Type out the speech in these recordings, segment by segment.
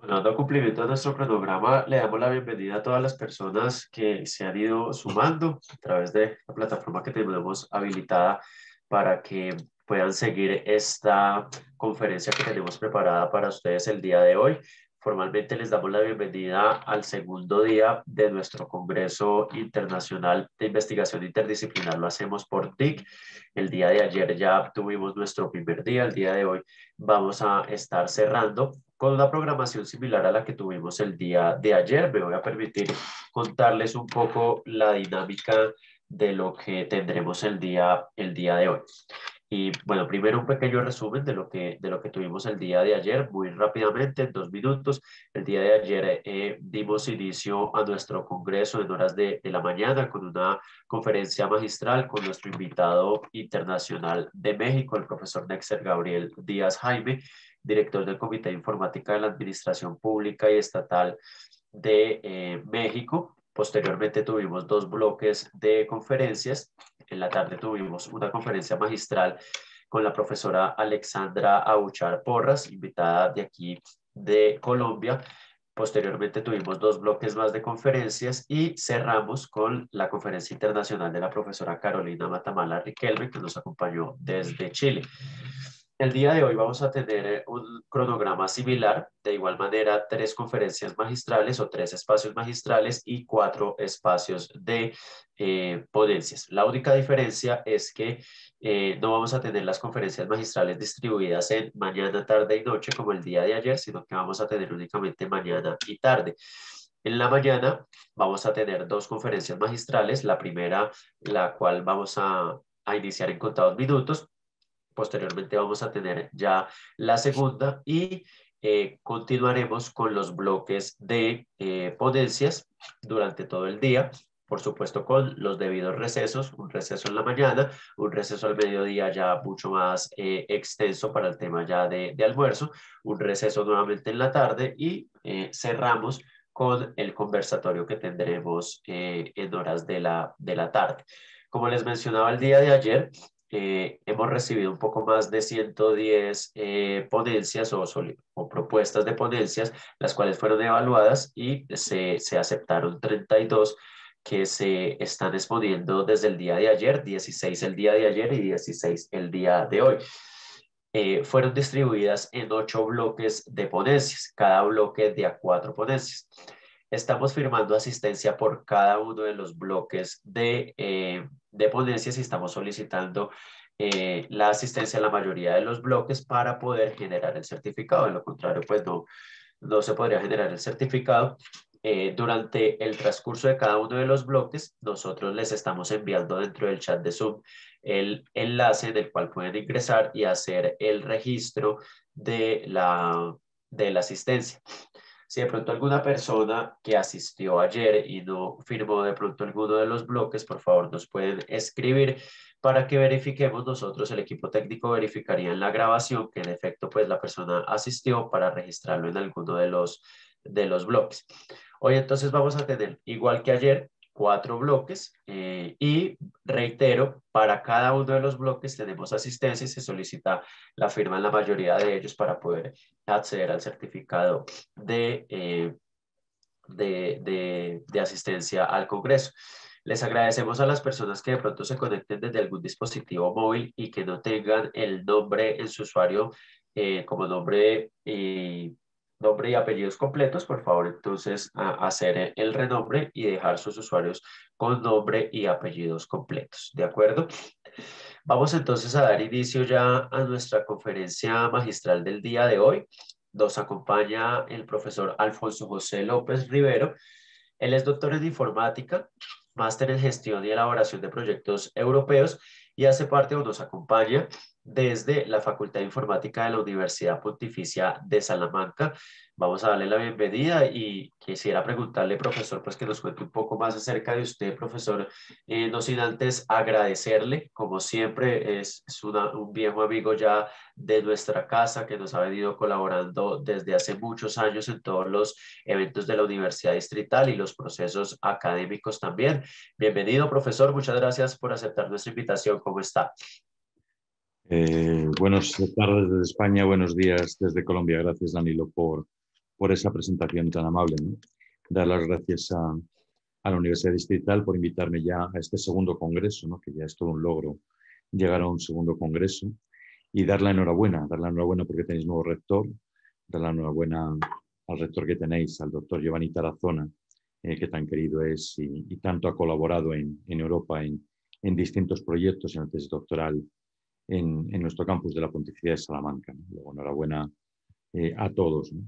Bueno, dando cumplimiento a nuestro cronograma, le damos la bienvenida a todas las personas que se han ido sumando a través de la plataforma que tenemos habilitada para que puedan seguir esta conferencia que tenemos preparada para ustedes el día de hoy. Formalmente les damos la bienvenida al segundo día de nuestro Congreso Internacional de Investigación Interdisciplinar. Lo hacemos por TIC. El día de ayer ya tuvimos nuestro primer día. El día de hoy vamos a estar cerrando con una programación similar a la que tuvimos el día de ayer. Me voy a permitir contarles un poco la dinámica de lo que tendremos el día de hoy. Y bueno, primero un pequeño resumen de lo que tuvimos el día de ayer, muy rápidamente, en 2 minutos. El día de ayer dimos inicio a nuestro congreso en horas de la mañana con una conferencia magistral con nuestro invitado internacional de México, el profesor Nexer Gabriel Díaz Jaime, director del Comité de Informática de la Administración Pública y Estatal de México. Posteriormente tuvimos 2 bloques de conferencias. En la tarde tuvimos una conferencia magistral con la profesora Alexandra Abuchar Porras, invitada de aquí de Colombia. Posteriormente tuvimos 2 bloques más de conferencias y cerramos con la conferencia internacional de la profesora Carolina Matamala Riquelme, que nos acompañó desde Chile. El día de hoy vamos a tener un cronograma similar, de igual manera 3 conferencias magistrales o 3 espacios magistrales y 4 espacios de ponencias. La única diferencia es que no vamos a tener las conferencias magistrales distribuidas en mañana, tarde y noche como el día de ayer, sino que vamos a tener únicamente mañana y tarde. En la mañana vamos a tener 2 conferencias magistrales, la primera, la cual vamos a iniciar en contados minutos. Posteriormente vamos a tener ya la segunda y continuaremos con los bloques de ponencias durante todo el día, por supuesto con los debidos recesos, un receso en la mañana, un receso al mediodía ya mucho más extenso para el tema ya de almuerzo, un receso nuevamente en la tarde y cerramos con el conversatorio que tendremos en horas de la tarde. Como les mencionaba el día de ayer, hemos recibido un poco más de 110 ponencias o propuestas de ponencias, las cuales fueron evaluadas y se aceptaron 32 que se están exponiendo desde el día de ayer, 16 el día de ayer y 16 el día de hoy. Fueron distribuidas en 8 bloques de ponencias, cada bloque de a 4 ponencias. Estamos firmando asistencia por cada uno de los bloques de ponencias y estamos solicitando la asistencia a la mayoría de los bloques para poder generar el certificado. De lo contrario, pues no se podría generar el certificado. Durante el transcurso de cada uno de los bloques, nosotros les estamos enviando dentro del chat de Zoom el enlace del cual pueden ingresar y hacer el registro de la asistencia. Si de pronto alguna persona que asistió ayer y no firmó de pronto alguno de los bloques, por favor nos pueden escribir para que verifiquemos nosotros, el equipo técnico verificaría en la grabación que en efecto pues la persona asistió para registrarlo en alguno de los bloques. Hoy entonces vamos a tener, igual que ayer, 4 bloques y reitero, para cada uno de los bloques tenemos asistencia y se solicita la firma en la mayoría de ellos para poder acceder al certificado de asistencia al Congreso. Les agradecemos a las personas que de pronto se conecten desde algún dispositivo móvil y que no tengan el nombre en su usuario como nombre y apellidos completos. Por favor, entonces hacer el renombre y dejar sus usuarios con nombre y apellidos completos. ¿De acuerdo? Vamos entonces a dar inicio ya a nuestra conferencia magistral del día de hoy. Nos acompaña el profesor Alfonso José López Rivero. Él es doctor en informática, máster en gestión y elaboración de proyectos europeos y hace parte o nos acompaña desde la Facultad de Informática de la Universidad Pontificia de Salamanca. Vamos a darle la bienvenida y quisiera preguntarle, profesor, pues que nos cuente un poco más acerca de usted, profesor, no sin antes agradecerle, como siempre, es un viejo amigo ya de nuestra casa que nos ha venido colaborando desde hace muchos años en todos los eventos de la Universidad Distrital y los procesos académicos también. Bienvenido, profesor. Muchas gracias por aceptar nuestra invitación. ¿Cómo está? Buenas tardes desde España, buenos días desde Colombia. Gracias, Danilo, por por esa presentación tan amable, ¿no? Dar las gracias a la Universidad Distrital por invitarme ya a este segundo congreso, ¿no? Que ya es todo un logro llegar a un segundo congreso, y dar la enhorabuena porque tenéis nuevo rector, dar la enhorabuena al rector que tenéis, al doctor Giovanni Tarazona, que tan querido es y tanto ha colaborado en Europa en distintos proyectos en el tesis doctoral en nuestro campus de la Pontificia de Salamanca, ¿no? Luego, enhorabuena a todos, ¿no?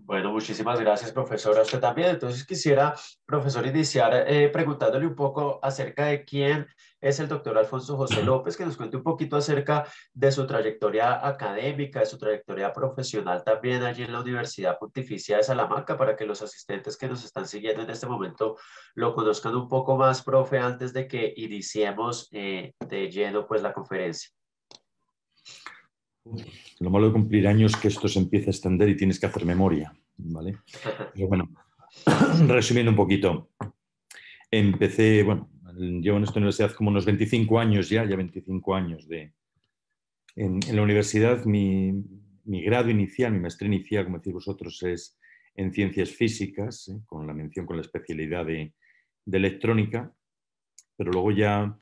Bueno, muchísimas gracias, profesor. A usted también. Entonces quisiera, profesor, iniciar preguntándole un poco acerca de quién es el doctor Alfonso José López, que nos cuente un poquito acerca de su trayectoria académica, de su trayectoria profesional también allí en la Universidad Pontificia de Salamanca, para que los asistentes que nos están siguiendo en este momento lo conozcan un poco más, profe, antes de que iniciemos de lleno pues la conferencia. Lo malo de cumplir años es que esto se empieza a extender y tienes que hacer memoria, ¿vale? Pero bueno, resumiendo un poquito, empecé, bueno, llevo en esta universidad como unos 25 años ya 25 años en la universidad. Mi grado inicial, mi maestría inicial, como decís vosotros, es en ciencias físicas, con la mención con la especialidad de electrónica, pero luego ya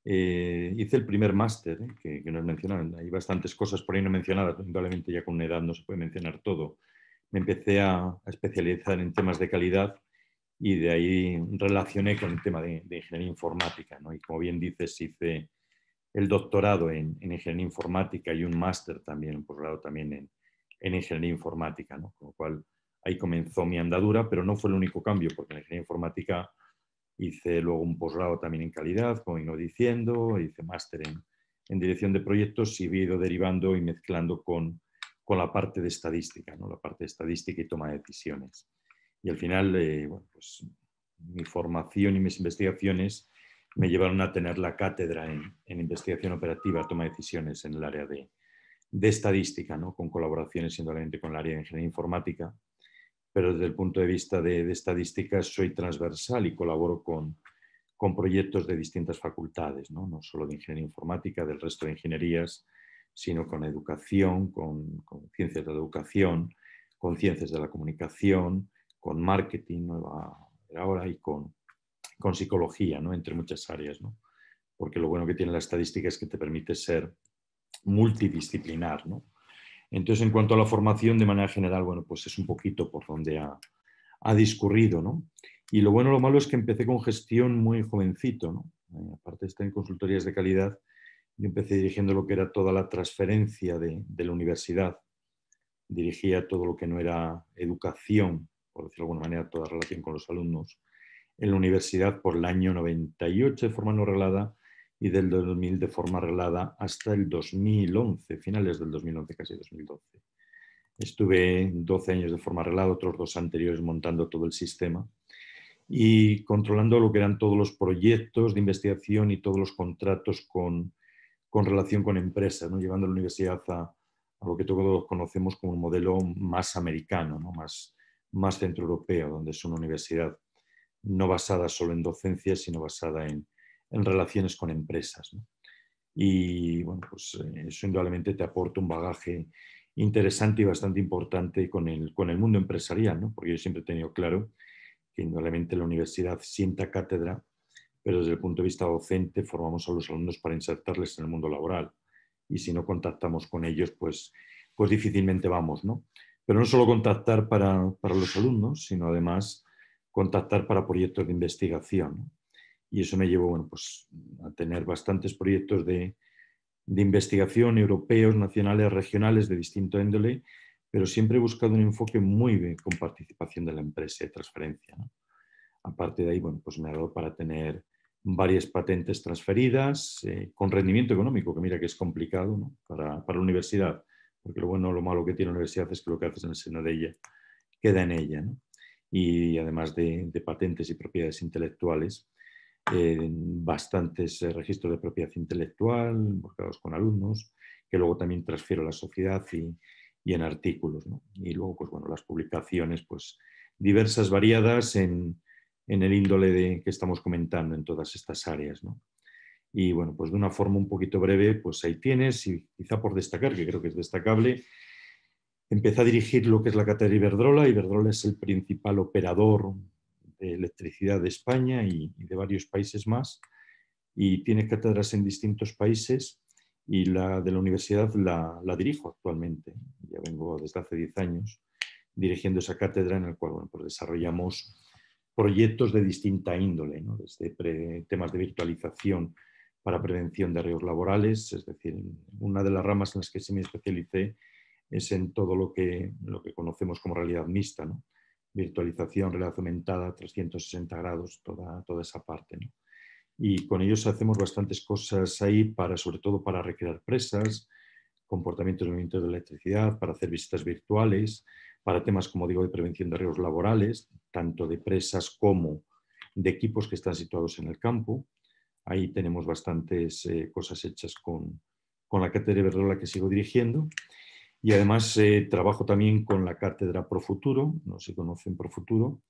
hice el primer máster, que nos mencionaron. Hay bastantes cosas por ahí no mencionadas, indudablemente ya con una edad no se puede mencionar todo. Me empecé a especializar en temas de calidad y de ahí relacioné con el tema de ingeniería informática, ¿no? Y como bien dices, hice el doctorado en ingeniería informática y un máster también, un posgrado también en ingeniería informática, ¿no? Con lo cual ahí comenzó mi andadura, pero no fue el único cambio, porque en ingeniería informática hice luego un posgrado también en calidad, como vino diciendo, hice máster en dirección de proyectos y he ido derivando y mezclando con la parte de estadística, ¿no? La parte de estadística y toma de decisiones. Y al final, bueno, pues, mi formación y mis investigaciones me llevaron a tener la cátedra en investigación operativa, toma de decisiones en el área de estadística, ¿no? Con colaboraciones indudablemente con el área de ingeniería informática, pero desde el punto de vista de estadística soy transversal y colaboro con proyectos de distintas facultades, ¿no? No solo de ingeniería informática, del resto de ingenierías, sino con educación, con ciencias de la educación, con ciencias de la comunicación, con marketing, ahora, y con psicología, ¿no? Entre muchas áreas, ¿no? Porque lo bueno que tiene la estadística es que te permite ser multidisciplinar, ¿no? Entonces, en cuanto a la formación de manera general, bueno, pues es un poquito por donde ha discurrido, ¿no? Y lo bueno, lo malo es que empecé con gestión muy jovencito, ¿no? Aparte de estar en consultorías de calidad, yo empecé dirigiendo lo que era toda la transferencia de la universidad. Dirigía todo lo que no era educación, por decirlo de alguna manera, toda relación con los alumnos, en la universidad por el año 98 de forma no reglada y del 2000 de forma reglada hasta el 2011, finales del 2011, casi 2012. Estuve 12 años de forma reglada, otros 2 anteriores montando todo el sistema y controlando lo que eran todos los proyectos de investigación y todos los contratos con relación con empresas, ¿no? Llevando la universidad a lo que todos conocemos como un modelo más americano, ¿no? más centroeuropeo, donde es una universidad no basada solo en docencia, sino basada en relaciones con empresas, ¿no? Y bueno, pues eso indudablemente te aporta un bagaje interesante y bastante importante con el mundo empresarial, ¿no? Porque yo siempre he tenido claro que indudablemente la universidad sienta cátedra, pero desde el punto de vista docente formamos a los alumnos para insertarles en el mundo laboral. Y si no contactamos con ellos, pues difícilmente vamos, ¿no? Pero no solo contactar para los alumnos, sino además contactar para proyectos de investigación, ¿no? Y eso me llevó, bueno, pues, a tener bastantes proyectos de investigación europeos, nacionales, regionales, de distinto índole, pero siempre he buscado un enfoque muy bien con participación de la empresa y transferencia, ¿no? Aparte de ahí, bueno, pues me ha dado para tener varias patentes transferidas con rendimiento económico, que mira que es complicado, ¿no? para la universidad, porque lo bueno o lo malo que tiene la universidad es que lo que haces en el seno de ella queda en ella, ¿no? Y además de patentes y propiedades intelectuales, bastantes registros de propiedad intelectual buscados con alumnos, que luego también transfiero a la sociedad y en artículos, ¿no? Y luego, pues bueno, las publicaciones, pues diversas, variadas en el índole que estamos comentando en todas estas áreas, ¿no? Y bueno, pues de una forma un poquito breve, pues ahí tienes, y quizá por destacar, que creo que es destacable, Empecé a dirigir lo que es la cátedra Iberdrola. Iberdrola es el principal operador de electricidad de España y de varios países más, y tiene cátedras en distintos países, y la de la universidad la dirijo actualmente. Ya vengo desde hace 10 años dirigiendo esa cátedra, en la cual bueno, pues desarrollamos proyectos de distinta índole, ¿no? Desde temas de virtualización para prevención de riesgos laborales, es decir, una de las ramas en las que sí me especialicé es en todo lo que conocemos como realidad mixta, ¿no? Virtualización, realidad aumentada, 360 grados, toda esa parte, ¿no? Y con ellos hacemos bastantes cosas ahí, sobre todo para recrear presas, comportamientos de movimientos de electricidad, para hacer visitas virtuales, para temas, como digo, de prevención de riesgos laborales, tanto de presas como de equipos que están situados en el campo. Ahí tenemos bastantes cosas hechas con la cátedra Iberdrola que sigo dirigiendo. Y además trabajo también con la cátedra Profuturo, no sé si conocen Profuturo.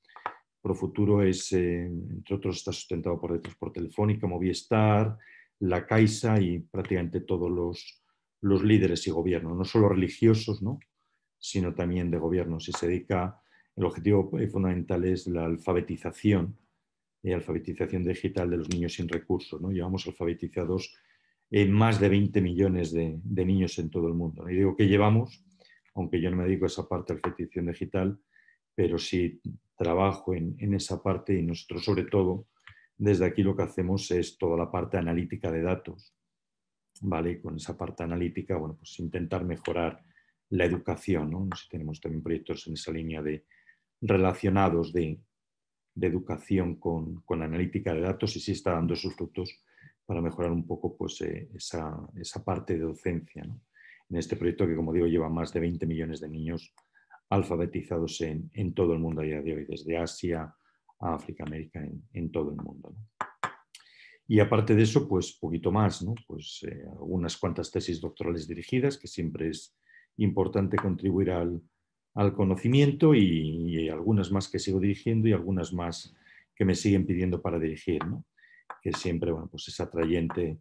Profuturo es, entre otros, está sustentado por Transport Telefónica, Movistar, la Caixa y prácticamente todos los líderes y gobiernos, no solo religiosos, ¿no?, sino también de gobiernos. Y se dedica, el objetivo fundamental es la alfabetización digital de los niños sin recursos, ¿no? Llevamos alfabetizados más de 20 millones de niños en todo el mundo, ¿no? Y digo que llevamos, aunque yo no me dedico a esa parte de alfabetización digital, pero sí trabajo en esa parte, y nosotros sobre todo desde aquí lo que hacemos es toda la parte analítica de datos, ¿vale? Y con esa parte analítica, bueno, pues intentar mejorar la educación, ¿no? Si tenemos también proyectos en esa línea relacionados de educación con analítica de datos, y sí está dando sus frutos para mejorar un poco pues, esa parte de docencia, ¿no? En este proyecto que, como digo, lleva más de 20 millones de niños alfabetizados en todo el mundo a día de hoy, desde Asia a África, América, en todo el mundo, ¿no? Y aparte de eso, pues poquito más, ¿no? Pues algunas cuantas tesis doctorales dirigidas, que siempre es importante contribuir al conocimiento, y algunas más que sigo dirigiendo y algunas más que me siguen pidiendo para dirigir, ¿no? Que siempre, bueno, pues es atrayente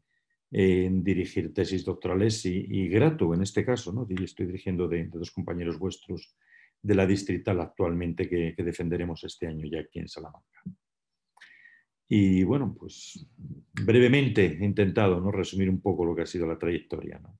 dirigir tesis doctorales y grato en este caso, ¿no? Estoy dirigiendo de dos compañeros vuestros de la distrital actualmente que defenderemos este año ya aquí en Salamanca. Y bueno, pues brevemente he intentado, ¿no?, resumir un poco lo que ha sido la trayectoria, ¿no?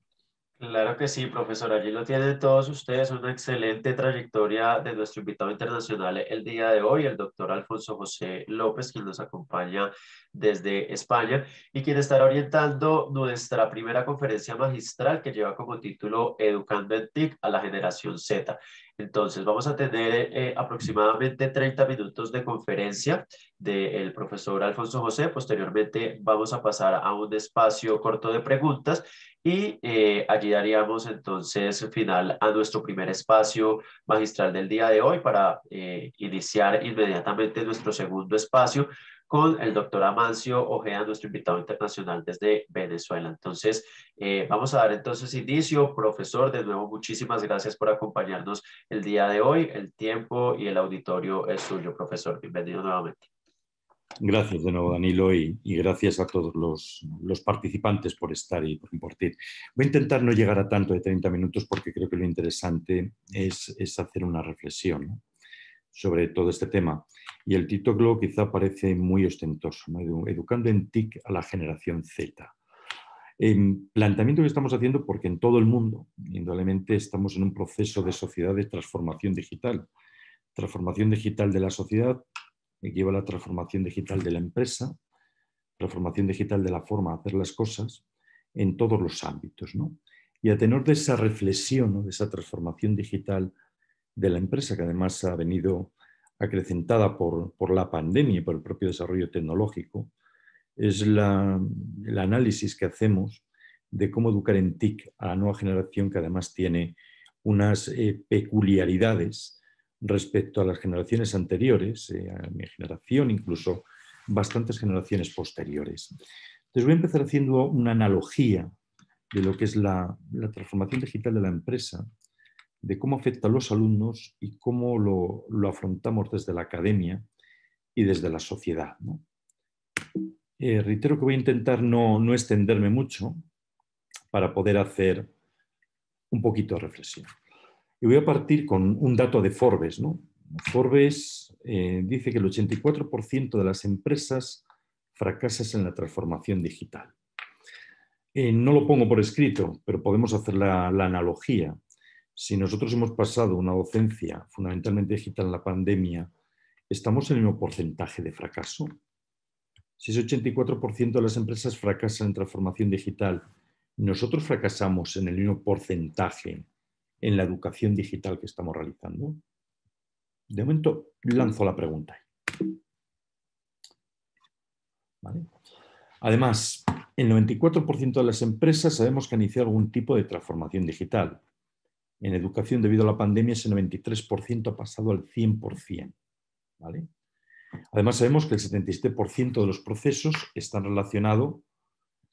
Claro que sí, profesor. Allí lo tienen todos ustedes, una excelente trayectoria de nuestro invitado internacional el día de hoy, el doctor Alfonso José López, quien nos acompaña desde España y quien estará orientando nuestra primera conferencia magistral que lleva como título Educando en TIC a la generación Z. Entonces, vamos a tener aproximadamente 30 minutos de conferencia del profesor Alfonso José. Posteriormente, vamos a pasar a un espacio corto de preguntas y allí daríamos entonces final a nuestro primer espacio magistral del día de hoy para iniciar inmediatamente nuestro segundo espacio con el doctor Amancio Ojeda, nuestro invitado internacional desde Venezuela. Entonces, vamos a dar entonces inicio. Profesor, de nuevo, muchísimas gracias por acompañarnos el día de hoy. El tiempo y el auditorio es suyo, profesor. Bienvenido nuevamente. Gracias de nuevo, Danilo, y gracias a todos los participantes por estar y por compartir. Voy a intentar no llegar a tanto de 30 minutos porque creo que lo interesante es hacer una reflexión, ¿no?, sobre todo este tema. Y el título quizá parece muy ostentoso, ¿no? Educando en TIC a la generación Z. Planteamiento que estamos haciendo porque en todo el mundo, indudablemente, estamos en un proceso de sociedad de transformación digital. Transformación digital de la sociedad equivale a la transformación digital de la empresa, transformación digital de la forma de hacer las cosas en todos los ámbitos, ¿no? Y a tenor de esa reflexión, ¿no?, de esa transformación digital de la empresa, que además ha venido acrecentada por la pandemia y por el propio desarrollo tecnológico, es el análisis que hacemos de cómo educar en TIC a la nueva generación, que además tiene unas peculiaridades respecto a las generaciones anteriores, a mi generación, incluso bastantes generaciones posteriores. Entonces voy a empezar haciendo una analogía de lo que es la transformación digital de la empresa, de cómo afecta a los alumnos y cómo lo afrontamos desde la academia y desde la sociedad, ¿no? Reitero que voy a intentar no extenderme mucho para poder hacer un poquito de reflexión. Y voy a partir con un dato de Forbes, ¿no? Forbes dice que el 84% de las empresas fracasan en la transformación digital. No lo pongo por escrito, pero podemos hacer la analogía. Si nosotros hemos pasado una docencia fundamentalmente digital en la pandemia, ¿estamos en el mismo porcentaje de fracaso? Si ese 84% de las empresas fracasan en transformación digital, ¿nosotros fracasamos en el mismo porcentaje en la educación digital que estamos realizando? De momento lanzo la pregunta. ¿Vale? Además, el 94% de las empresas sabemos que han iniciado algún tipo de transformación digital. En educación, debido a la pandemia, ese 93% ha pasado al 100%. ¿Vale? Además, sabemos que el 77% de los procesos están relacionados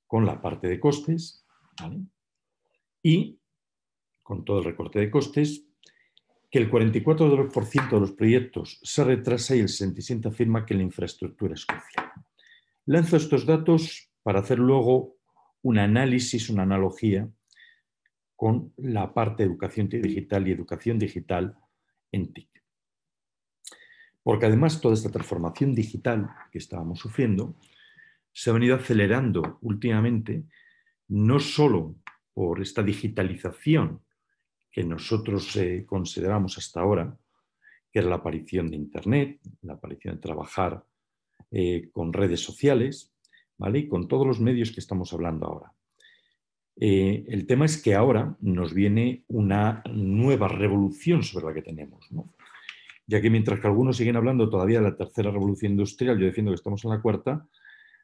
con la parte de costes, ¿vale? Y con todo el recorte de costes, que el 44% de los proyectos se retrasa y el 67% afirma que la infraestructura es crucial. Lanzo estos datos para hacer luego un análisis, una analogía con la parte de educación digital y educación digital en TIC. Porque además toda esta transformación digital que estábamos sufriendo se ha venido acelerando últimamente, no solo por esta digitalización que nosotros consideramos hasta ahora, que era la aparición de Internet, la aparición de trabajar con redes sociales, ¿vale? Y con todos los medios que estamos hablando ahora. El tema es que ahora nos viene una nueva revolución sobre la que tenemos, ¿no? Ya que mientras que algunos siguen hablando todavía de la tercera revolución industrial, yo defiendo que estamos en la cuarta,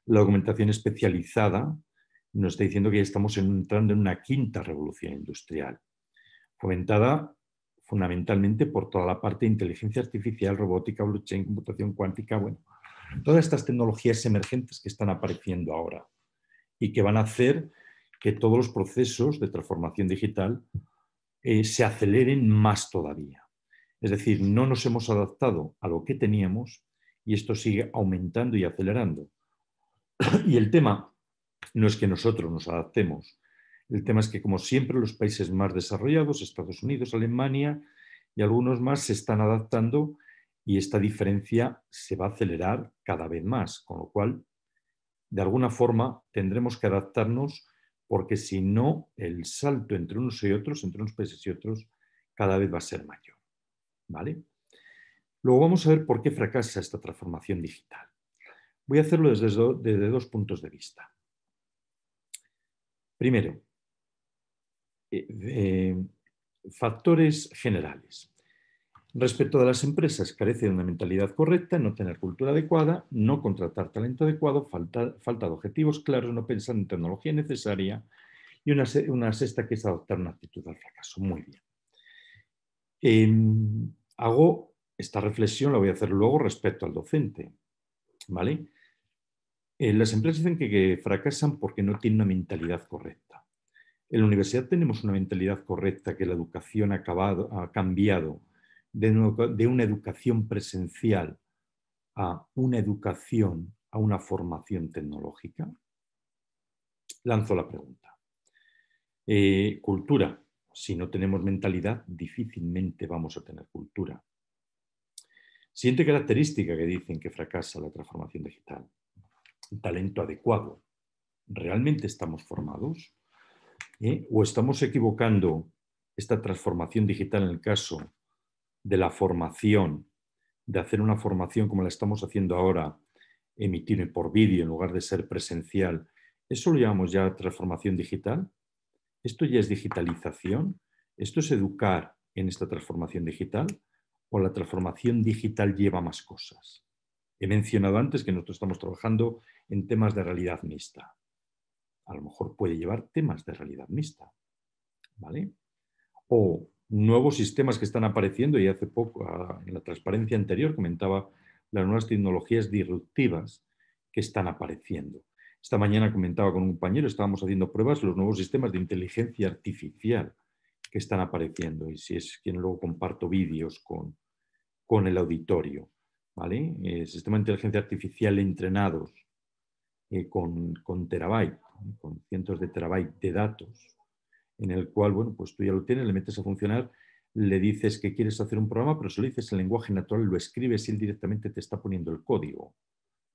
la documentación especializada nos está diciendo que ya estamos entrando en una quinta revolución industrial, fomentada fundamentalmente por toda la parte de inteligencia artificial, robótica, blockchain, computación cuántica, bueno, todas estas tecnologías emergentes que están apareciendo ahora y que van a hacer que todos los procesos de transformación digital se aceleren más todavía. Es decir, no nos hemos adaptado a lo que teníamos y esto sigue aumentando y acelerando. Y el tema no es que nosotros nos adaptemos, el tema es que, como siempre, los países más desarrollados, Estados Unidos, Alemania y algunos más, se están adaptando y esta diferencia se va a acelerar cada vez más, con lo cual, de alguna forma, tendremos que adaptarnos porque si no, el salto entre unos y otros, entre unos países y otros, cada vez va a ser mayor. ¿Vale? Luego vamos a ver por qué fracasa esta transformación digital. Voy a hacerlo desde dos puntos de vista. Primero, factores generales. Respecto de las empresas, carece de una mentalidad correcta, no tener cultura adecuada, no contratar talento adecuado, falta de objetivos claros, no pensar en tecnología necesaria y una sexta que es adoptar una actitud al fracaso. Muy bien. Hago esta reflexión, la voy a hacer luego respecto al docente. ¿Vale? Las empresas dicen que fracasan porque no tienen una mentalidad correcta. En la universidad tenemos una mentalidad correcta, que la educación ha cambiado de una educación presencial a una educación, a una formación tecnológica. Lanzo la pregunta. Cultura. Si no tenemos mentalidad, difícilmente vamos a tener cultura. Siguiente característica que dicen que fracasa la transformación digital. Talento adecuado. ¿Realmente estamos formados? ¿O estamos equivocando esta transformación digital en el caso de la formación, de hacer una formación como la estamos haciendo ahora, emitir por vídeo en lugar de ser presencial? ¿Eso lo llamamos ya transformación digital? ¿Esto ya es digitalización? ¿Esto es educar en esta transformación digital? ¿O la transformación digital lleva más cosas? He mencionado antes que nosotros estamos trabajando en temas de realidad mixta. A lo mejor puede llevar temas de realidad mixta, ¿vale? O nuevos sistemas que están apareciendo, y hace poco, en la transparencia anterior, comentaba las nuevas tecnologías disruptivas que están apareciendo. Esta mañana comentaba con un compañero, estábamos haciendo pruebas, los nuevos sistemas de inteligencia artificial que están apareciendo, y si es quien luego comparto vídeos con el auditorio, ¿vale? Sistemas de inteligencia artificial entrenados con terabyte, con cientos de terabytes de datos, en el cual, bueno, pues tú ya lo tienes, le metes a funcionar, le dices que quieres hacer un programa, pero se lo dices en lenguaje natural, lo escribes y él directamente te está poniendo el código,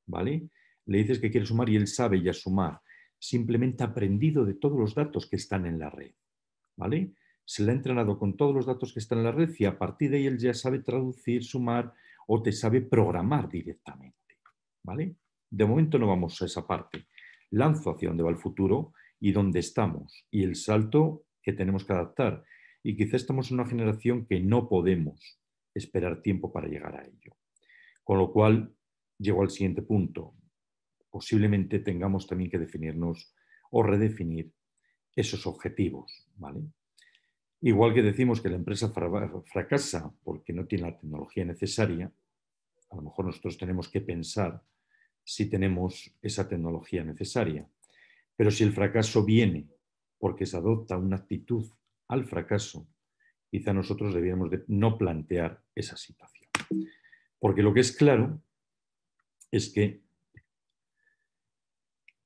¿vale? Le dices que quieres sumar y él sabe ya sumar. Simplemente ha aprendido de todos los datos que están en la red, ¿vale? Se le ha entrenado con todos los datos que están en la red y a partir de ahí él ya sabe traducir, sumar o te sabe programar directamente, ¿vale? De momento no vamos a esa parte. Lanzo hacia dónde va el futuro y dónde estamos y el salto que tenemos que adaptar. Y quizá estamos en una generación que no podemos esperar tiempo para llegar a ello. Con lo cual, llego al siguiente punto. Posiblemente tengamos también que definirnos o redefinir esos objetivos, ¿vale? Igual que decimos que la empresa fracasa porque no tiene la tecnología necesaria, a lo mejor nosotros tenemos que pensar si tenemos esa tecnología necesaria. Pero si el fracaso viene porque se adopta una actitud al fracaso, quizá nosotros debiéramos de no plantear esa situación. Porque lo que es claro es que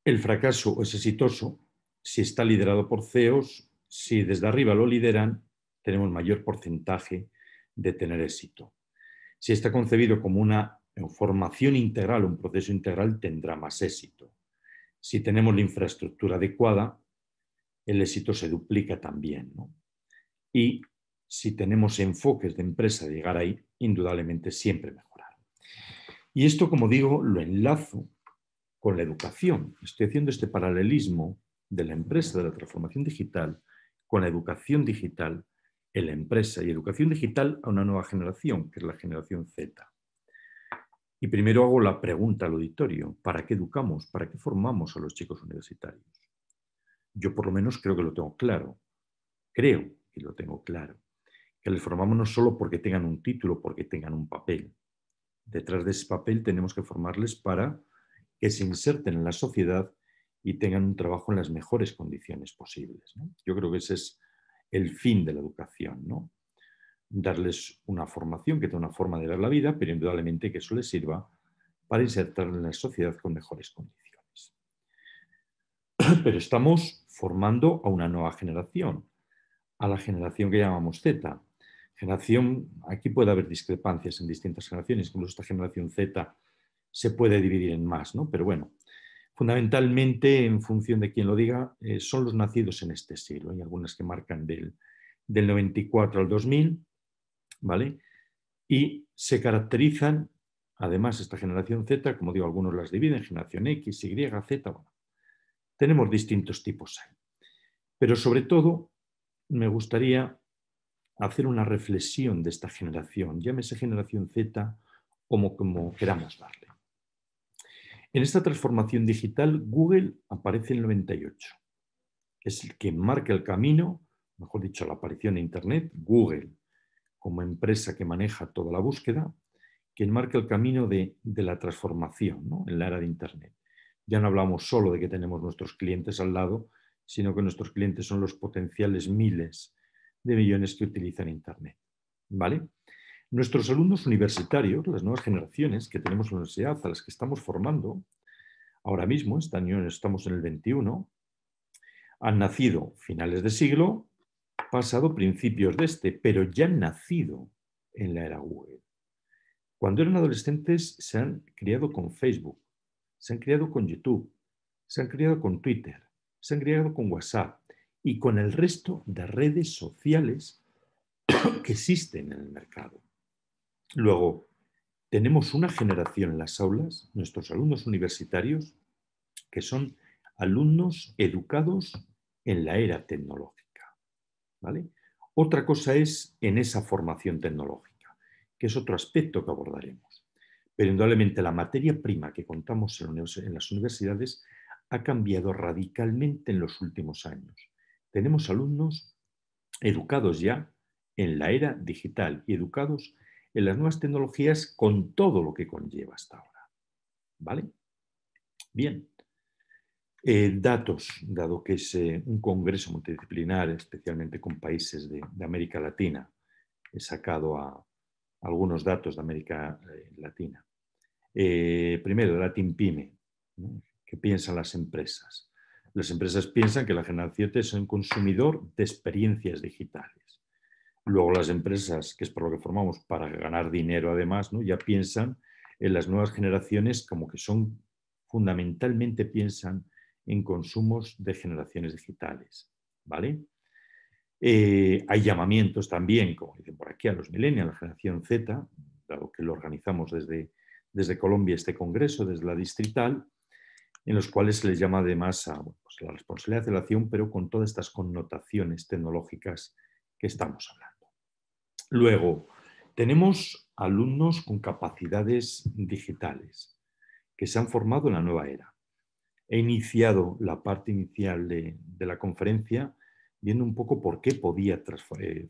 el fracaso es exitoso si está liderado por CEOs, si desde arriba lo lideran, tenemos mayor porcentaje de tener éxito. Si está concebido como una formación integral, un proceso integral, tendrá más éxito. Si tenemos la infraestructura adecuada, el éxito se duplica también, ¿no? Y si tenemos enfoques de empresa de llegar ahí, indudablemente siempre mejorar. Y esto, como digo, lo enlazo con la educación. Estoy haciendo este paralelismo de la empresa, de la transformación digital, con la educación digital en la empresa y educación digital a una nueva generación, que es la generación Z. Y primero hago la pregunta al auditorio, ¿para qué educamos? ¿Para qué formamos a los chicos universitarios? Yo por lo menos creo que lo tengo claro. Creo que lo tengo claro. Que les formamos no solo porque tengan un título, porque tengan un papel. Detrás de ese papel tenemos que formarles para que se inserten en la sociedad y tengan un trabajo en las mejores condiciones posibles, ¿no? Yo creo que ese es el fin de la educación, ¿no? Darles una formación que tenga una forma de ver la vida, pero indudablemente que eso les sirva para insertar en la sociedad con mejores condiciones. Pero estamos formando a una nueva generación, a la generación que llamamos Z. Generación, aquí puede haber discrepancias en distintas generaciones, incluso esta generación Z se puede dividir en más, ¿no? Pero bueno, fundamentalmente, en función de quien lo diga, son los nacidos en este siglo. Hay algunas que marcan del 94 al 2000, ¿vale? Y se caracterizan, además, esta generación Z, como digo, algunos las dividen, generación X, Y, Z, bueno, tenemos distintos tipos ahí. Pero sobre todo, me gustaría hacer una reflexión de esta generación, llámese generación Z como queramos darle. En esta transformación digital, Google aparece en el 98. Es el que marca el camino, mejor dicho, la aparición de Internet, Google, como empresa que maneja toda la búsqueda, quien marca el camino de la transformación, ¿no? En la era de Internet. Ya no hablamos solo de que tenemos nuestros clientes al lado, sino que nuestros clientes son los potenciales miles de millones que utilizan Internet, ¿vale? Nuestros alumnos universitarios, las nuevas generaciones que tenemos en la universidad, a las que estamos formando, ahora mismo, este año estamos en el 21, han nacido finales de siglo pasado, principios de este, pero ya han nacido en la era Google. Cuando eran adolescentes se han criado con Facebook, se han criado con YouTube, se han criado con Twitter, se han criado con WhatsApp y con el resto de redes sociales que existen en el mercado. Luego, tenemos una generación en las aulas, nuestros alumnos universitarios, que son alumnos educados en la era tecnológica, ¿vale? Otra cosa es en esa formación tecnológica, que es otro aspecto que abordaremos. Pero indudablemente la materia prima que contamos en las universidades ha cambiado radicalmente en los últimos años. Tenemos alumnos educados ya en la era digital y educados en las nuevas tecnologías con todo lo que conlleva hasta ahora, ¿vale? Bien. Datos, dado que es un congreso multidisciplinar, especialmente con países de América Latina. He sacado algunos datos de América Latina. Primero, de la TIMPYME, ¿no? ¿Qué piensan las empresas? Las empresas piensan que la generación Z es un consumidor de experiencias digitales. Luego las empresas, que es por lo que formamos, para ganar dinero además, ¿no? Ya piensan en las nuevas generaciones como que son, fundamentalmente piensan en consumos de generaciones digitales, ¿vale? Hay llamamientos también, como dicen por aquí, a los millennials, a la generación Z, dado que lo organizamos desde Colombia este congreso, desde la distrital, en los cuales se les llama además a pues la responsabilidad de la acción, pero con todas estas connotaciones tecnológicas que estamos hablando. Luego, tenemos alumnos con capacidades digitales que se han formado en la nueva era. He iniciado la parte inicial de la conferencia viendo un poco por qué podía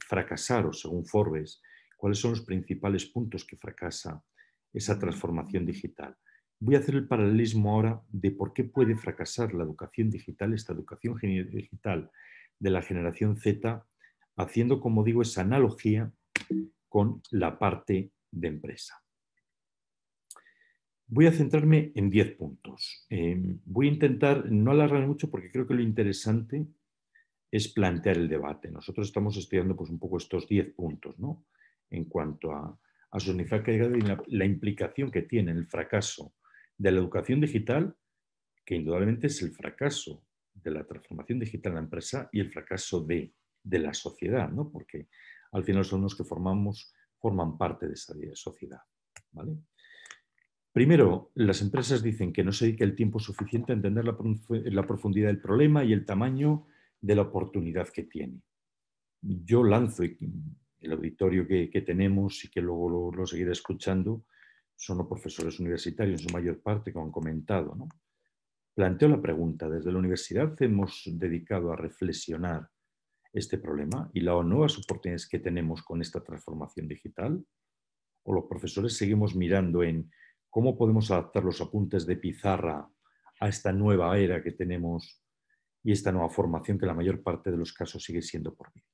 fracasar, o según Forbes, cuáles son los principales puntos que fracasa esa transformación digital. Voy a hacer el paralelismo ahora de por qué puede fracasar la educación digital, esta educación digital de la generación Z, haciendo, como digo, esa analogía con la parte de empresa. Voy a centrarme en 10 puntos. Voy a intentar no alargar mucho porque creo que lo interesante es plantear el debate. Nosotros estamos estudiando pues, un poco estos 10 puntos, ¿no? En cuanto a su significado y la implicación que tiene el fracaso de la educación digital, que indudablemente es el fracaso de la transformación digital en la empresa y el fracaso de la sociedad, ¿no? Porque al final son los que forman parte de esa sociedad, ¿vale? Primero, las empresas dicen que no se dedica el tiempo suficiente a entender la profundidad del problema y el tamaño de la oportunidad que tiene. Yo lanzo el auditorio que tenemos y que luego lo seguiré escuchando, son los profesores universitarios en su mayor parte que han comentado, ¿no? Planteo la pregunta, ¿desde la universidad hemos dedicado a reflexionar este problema y las nuevas oportunidades que tenemos con esta transformación digital? ¿O los profesores seguimos mirando en cómo podemos adaptar los apuntes de pizarra a esta nueva era que tenemos y esta nueva formación que en la mayor parte de los casos sigue siendo por vídeo?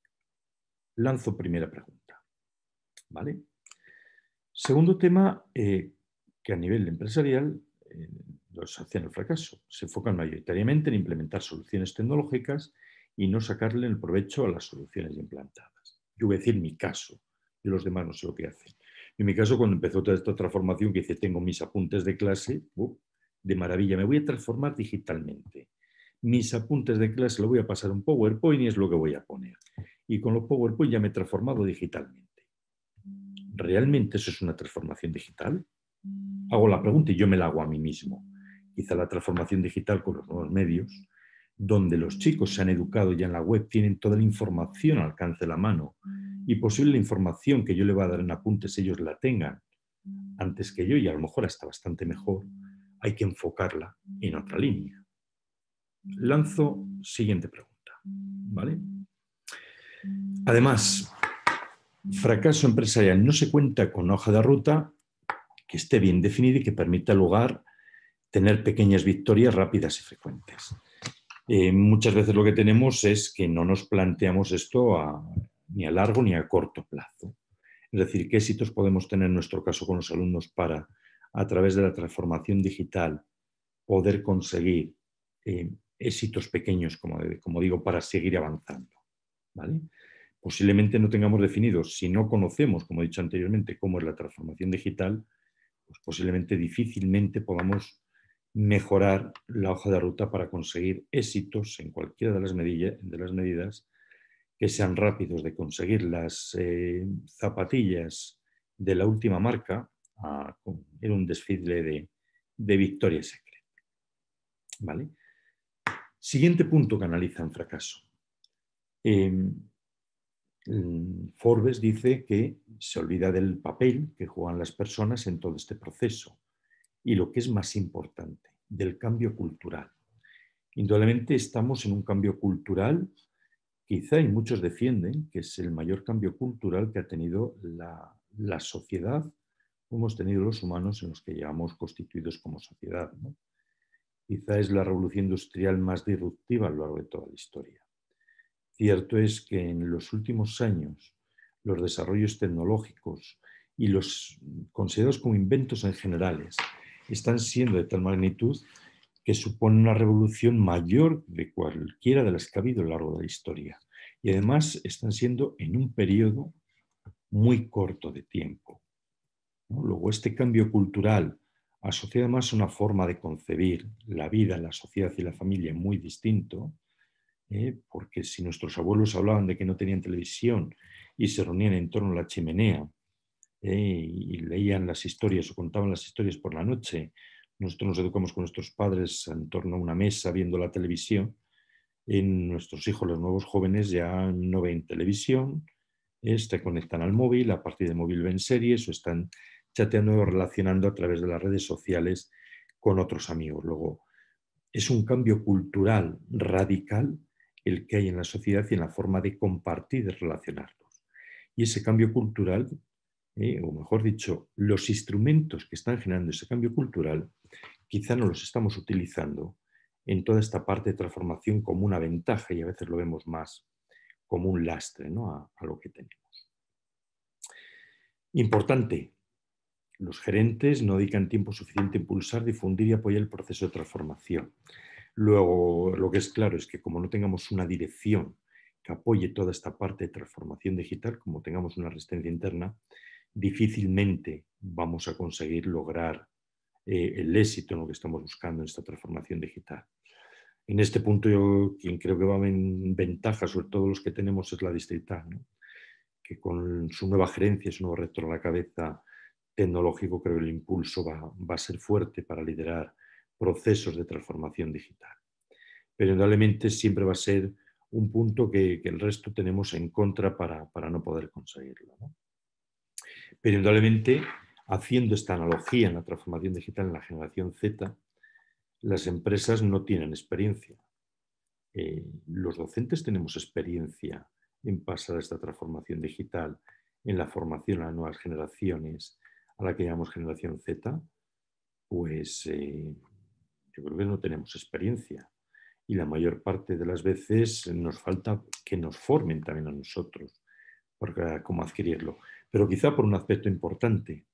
Lanzo primera pregunta, ¿vale? Segundo tema, que a nivel empresarial los hacen el fracaso. Se enfocan mayoritariamente en implementar soluciones tecnológicas y no sacarle el provecho a las soluciones implantadas. Yo voy a decir mi caso, y los demás no sé lo que hacen. En mi caso, cuando empezó toda esta transformación, que hice, tengo mis apuntes de clase, de maravilla, me voy a transformar digitalmente. Mis apuntes de clase lo voy a pasar a un PowerPoint y es lo que voy a poner. Y con los PowerPoint ya me he transformado digitalmente. ¿Realmente eso es una transformación digital? Hago la pregunta y yo me la hago a mí mismo. Quizá la transformación digital con los nuevos medios, donde los chicos se han educado ya en la web, tienen toda la información al alcance de la mano y posible la información que yo le voy a dar en apuntes ellos la tengan antes que yo y a lo mejor hasta bastante mejor, hay que enfocarla en otra línea. Lanzo siguiente pregunta, ¿vale? Además, fracaso empresarial no se cuenta con una hoja de ruta que esté bien definida y que permita lugar tener pequeñas victorias rápidas y frecuentes. Muchas veces lo que tenemos es que no nos planteamos esto ni a largo ni a corto plazo. Es decir, qué éxitos podemos tener en nuestro caso con los alumnos para, a través de la transformación digital, poder conseguir éxitos pequeños, como digo, para seguir avanzando, ¿vale? Posiblemente no tengamos definidos, si no conocemos, como he dicho anteriormente, cómo es la transformación digital, pues posiblemente difícilmente podamos mejorar la hoja de ruta para conseguir éxitos en cualquiera de las medidas que sean rápidos de conseguir. Las zapatillas de la última marca era un desfile de Victoria's Secret. ¿Vale? Siguiente punto que analizan fracaso. Forbes dice que se olvida del papel que juegan las personas en todo este proceso y lo que es más importante, del cambio cultural. Indudablemente estamos en un cambio cultural, quizá, y muchos defienden que es el mayor cambio cultural que ha tenido la sociedad, hemos tenido los humanos en los que llevamos constituidos como sociedad, ¿no? Quizá es la revolución industrial más disruptiva a lo largo de toda la historia. Cierto es que en los últimos años los desarrollos tecnológicos y los considerados como inventos en generales están siendo de tal magnitud que supone una revolución mayor de cualquiera de las que ha habido a lo largo de la historia. y además están siendo en un periodo muy corto de tiempo, ¿no? Luego, este cambio cultural, asociado además a una forma de concebir la vida, la sociedad y la familia muy distinto, porque si nuestros abuelos hablaban de que no tenían televisión y se reunían en torno a la chimenea, y leían las historias o contaban las historias por la noche, nosotros nos educamos con nuestros padres en torno a una mesa viendo la televisión. En nuestros hijos, los nuevos jóvenes, ya no ven televisión, se conectan al móvil, a partir del móvil ven series o están chateando o relacionando a través de las redes sociales con otros amigos. Luego, es un cambio cultural radical el que hay en la sociedad y en la forma de compartir y de relacionarnos. Y ese cambio cultural, o mejor dicho, los instrumentos que están generando ese cambio cultural, quizá no los estamos utilizando en toda esta parte de transformación como una ventaja y a veces lo vemos más como un lastre, ¿no? a lo que tenemos. Importante, los gerentes no dedican tiempo suficiente a impulsar, difundir y apoyar el proceso de transformación. Luego, lo que es claro es que como no tengamos una dirección que apoye toda esta parte de transformación digital, como tengamos una resistencia interna, difícilmente vamos a conseguir lograr el éxito en lo que estamos buscando en esta transformación digital. En este punto yo quien creo que va en ventaja, sobre todo los que tenemos, es la distrital, ¿no? Que con su nueva gerencia, su nuevo rector a la cabeza tecnológico, creo que el impulso va a ser fuerte para liderar procesos de transformación digital. Pero indudablemente siempre va a ser un punto que el resto tenemos en contra para no poder conseguirlo, ¿no? Pero indudablemente, haciendo esta analogía en la transformación digital en la generación Z, las empresas no tienen experiencia. Los docentes tenemos experiencia en pasar a esta transformación digital, en la formación a las nuevas generaciones, a la que llamamos generación Z, pues yo creo que no tenemos experiencia. Y la mayor parte de las veces nos falta que nos formen también a nosotros, para cómo adquirirlo. Pero quizá por un aspecto importante,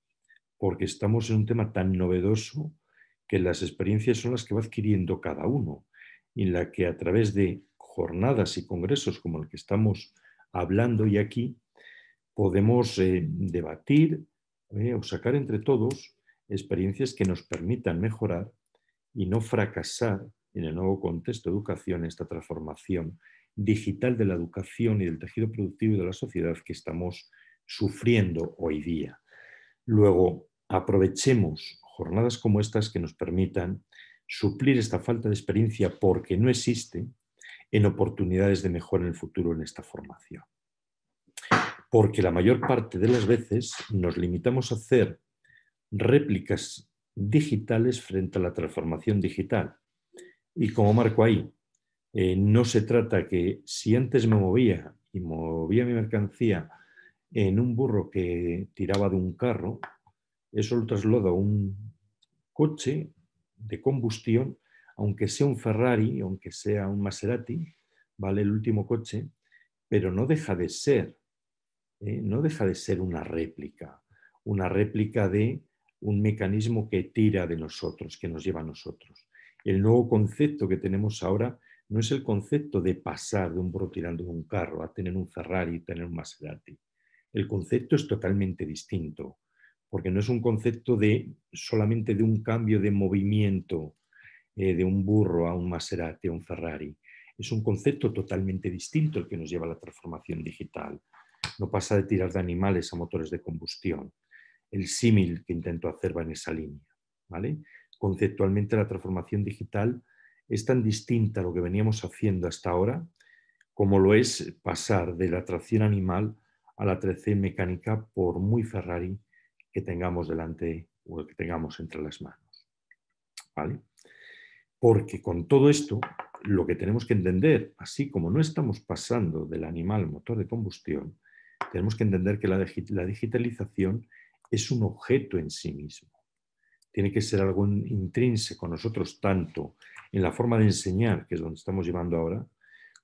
porque estamos en un tema tan novedoso que las experiencias son las que va adquiriendo cada uno, y en la que a través de jornadas y congresos como el que estamos hablando y aquí, podemos debatir o sacar entre todos experiencias que nos permitan mejorar y no fracasar en el nuevo contexto de educación, esta transformación digital de la educación y del tejido productivo y de la sociedad que estamos sufriendo hoy día. Luego, aprovechemos jornadas como estas que nos permitan suplir esta falta de experiencia porque no existe en oportunidades de mejora en el futuro en esta formación. Porque la mayor parte de las veces nos limitamos a hacer réplicas digitales frente a la transformación digital. Y como marco ahí, no se trata que si antes me movía y movía mi mercancía en un burro que tiraba de un carro, eso lo traslado a un coche de combustión, aunque sea un Ferrari, aunque sea un Maserati, ¿vale? El último coche, pero no deja de ser, no deja de ser una réplica de un mecanismo que tira de nosotros, que nos lleva a nosotros. El nuevo concepto que tenemos ahora no es el concepto de pasar de un burro tirando de un carro a tener un Ferrari, tener un Maserati. El concepto es totalmente distinto, porque no es un concepto solamente de un cambio de movimiento de un burro a un Maserati, a un Ferrari. Es un concepto totalmente distinto el que nos lleva a la transformación digital. No pasa de tirar de animales a motores de combustión. El símil que intento hacer va en esa línea, ¿vale? Conceptualmente la transformación digital es tan distinta a lo que veníamos haciendo hasta ahora como lo es pasar de la tracción animal a la tracción mecánica, por muy Ferrari que tengamos delante o que tengamos entre las manos, ¿vale? Porque con todo esto, lo que tenemos que entender, así como no estamos pasando del animal al motor de combustión, tenemos que entender que la digitalización es un objeto en sí mismo. Tiene que ser algo intrínseco a nosotros, tanto en la forma de enseñar, que es donde estamos llevando ahora,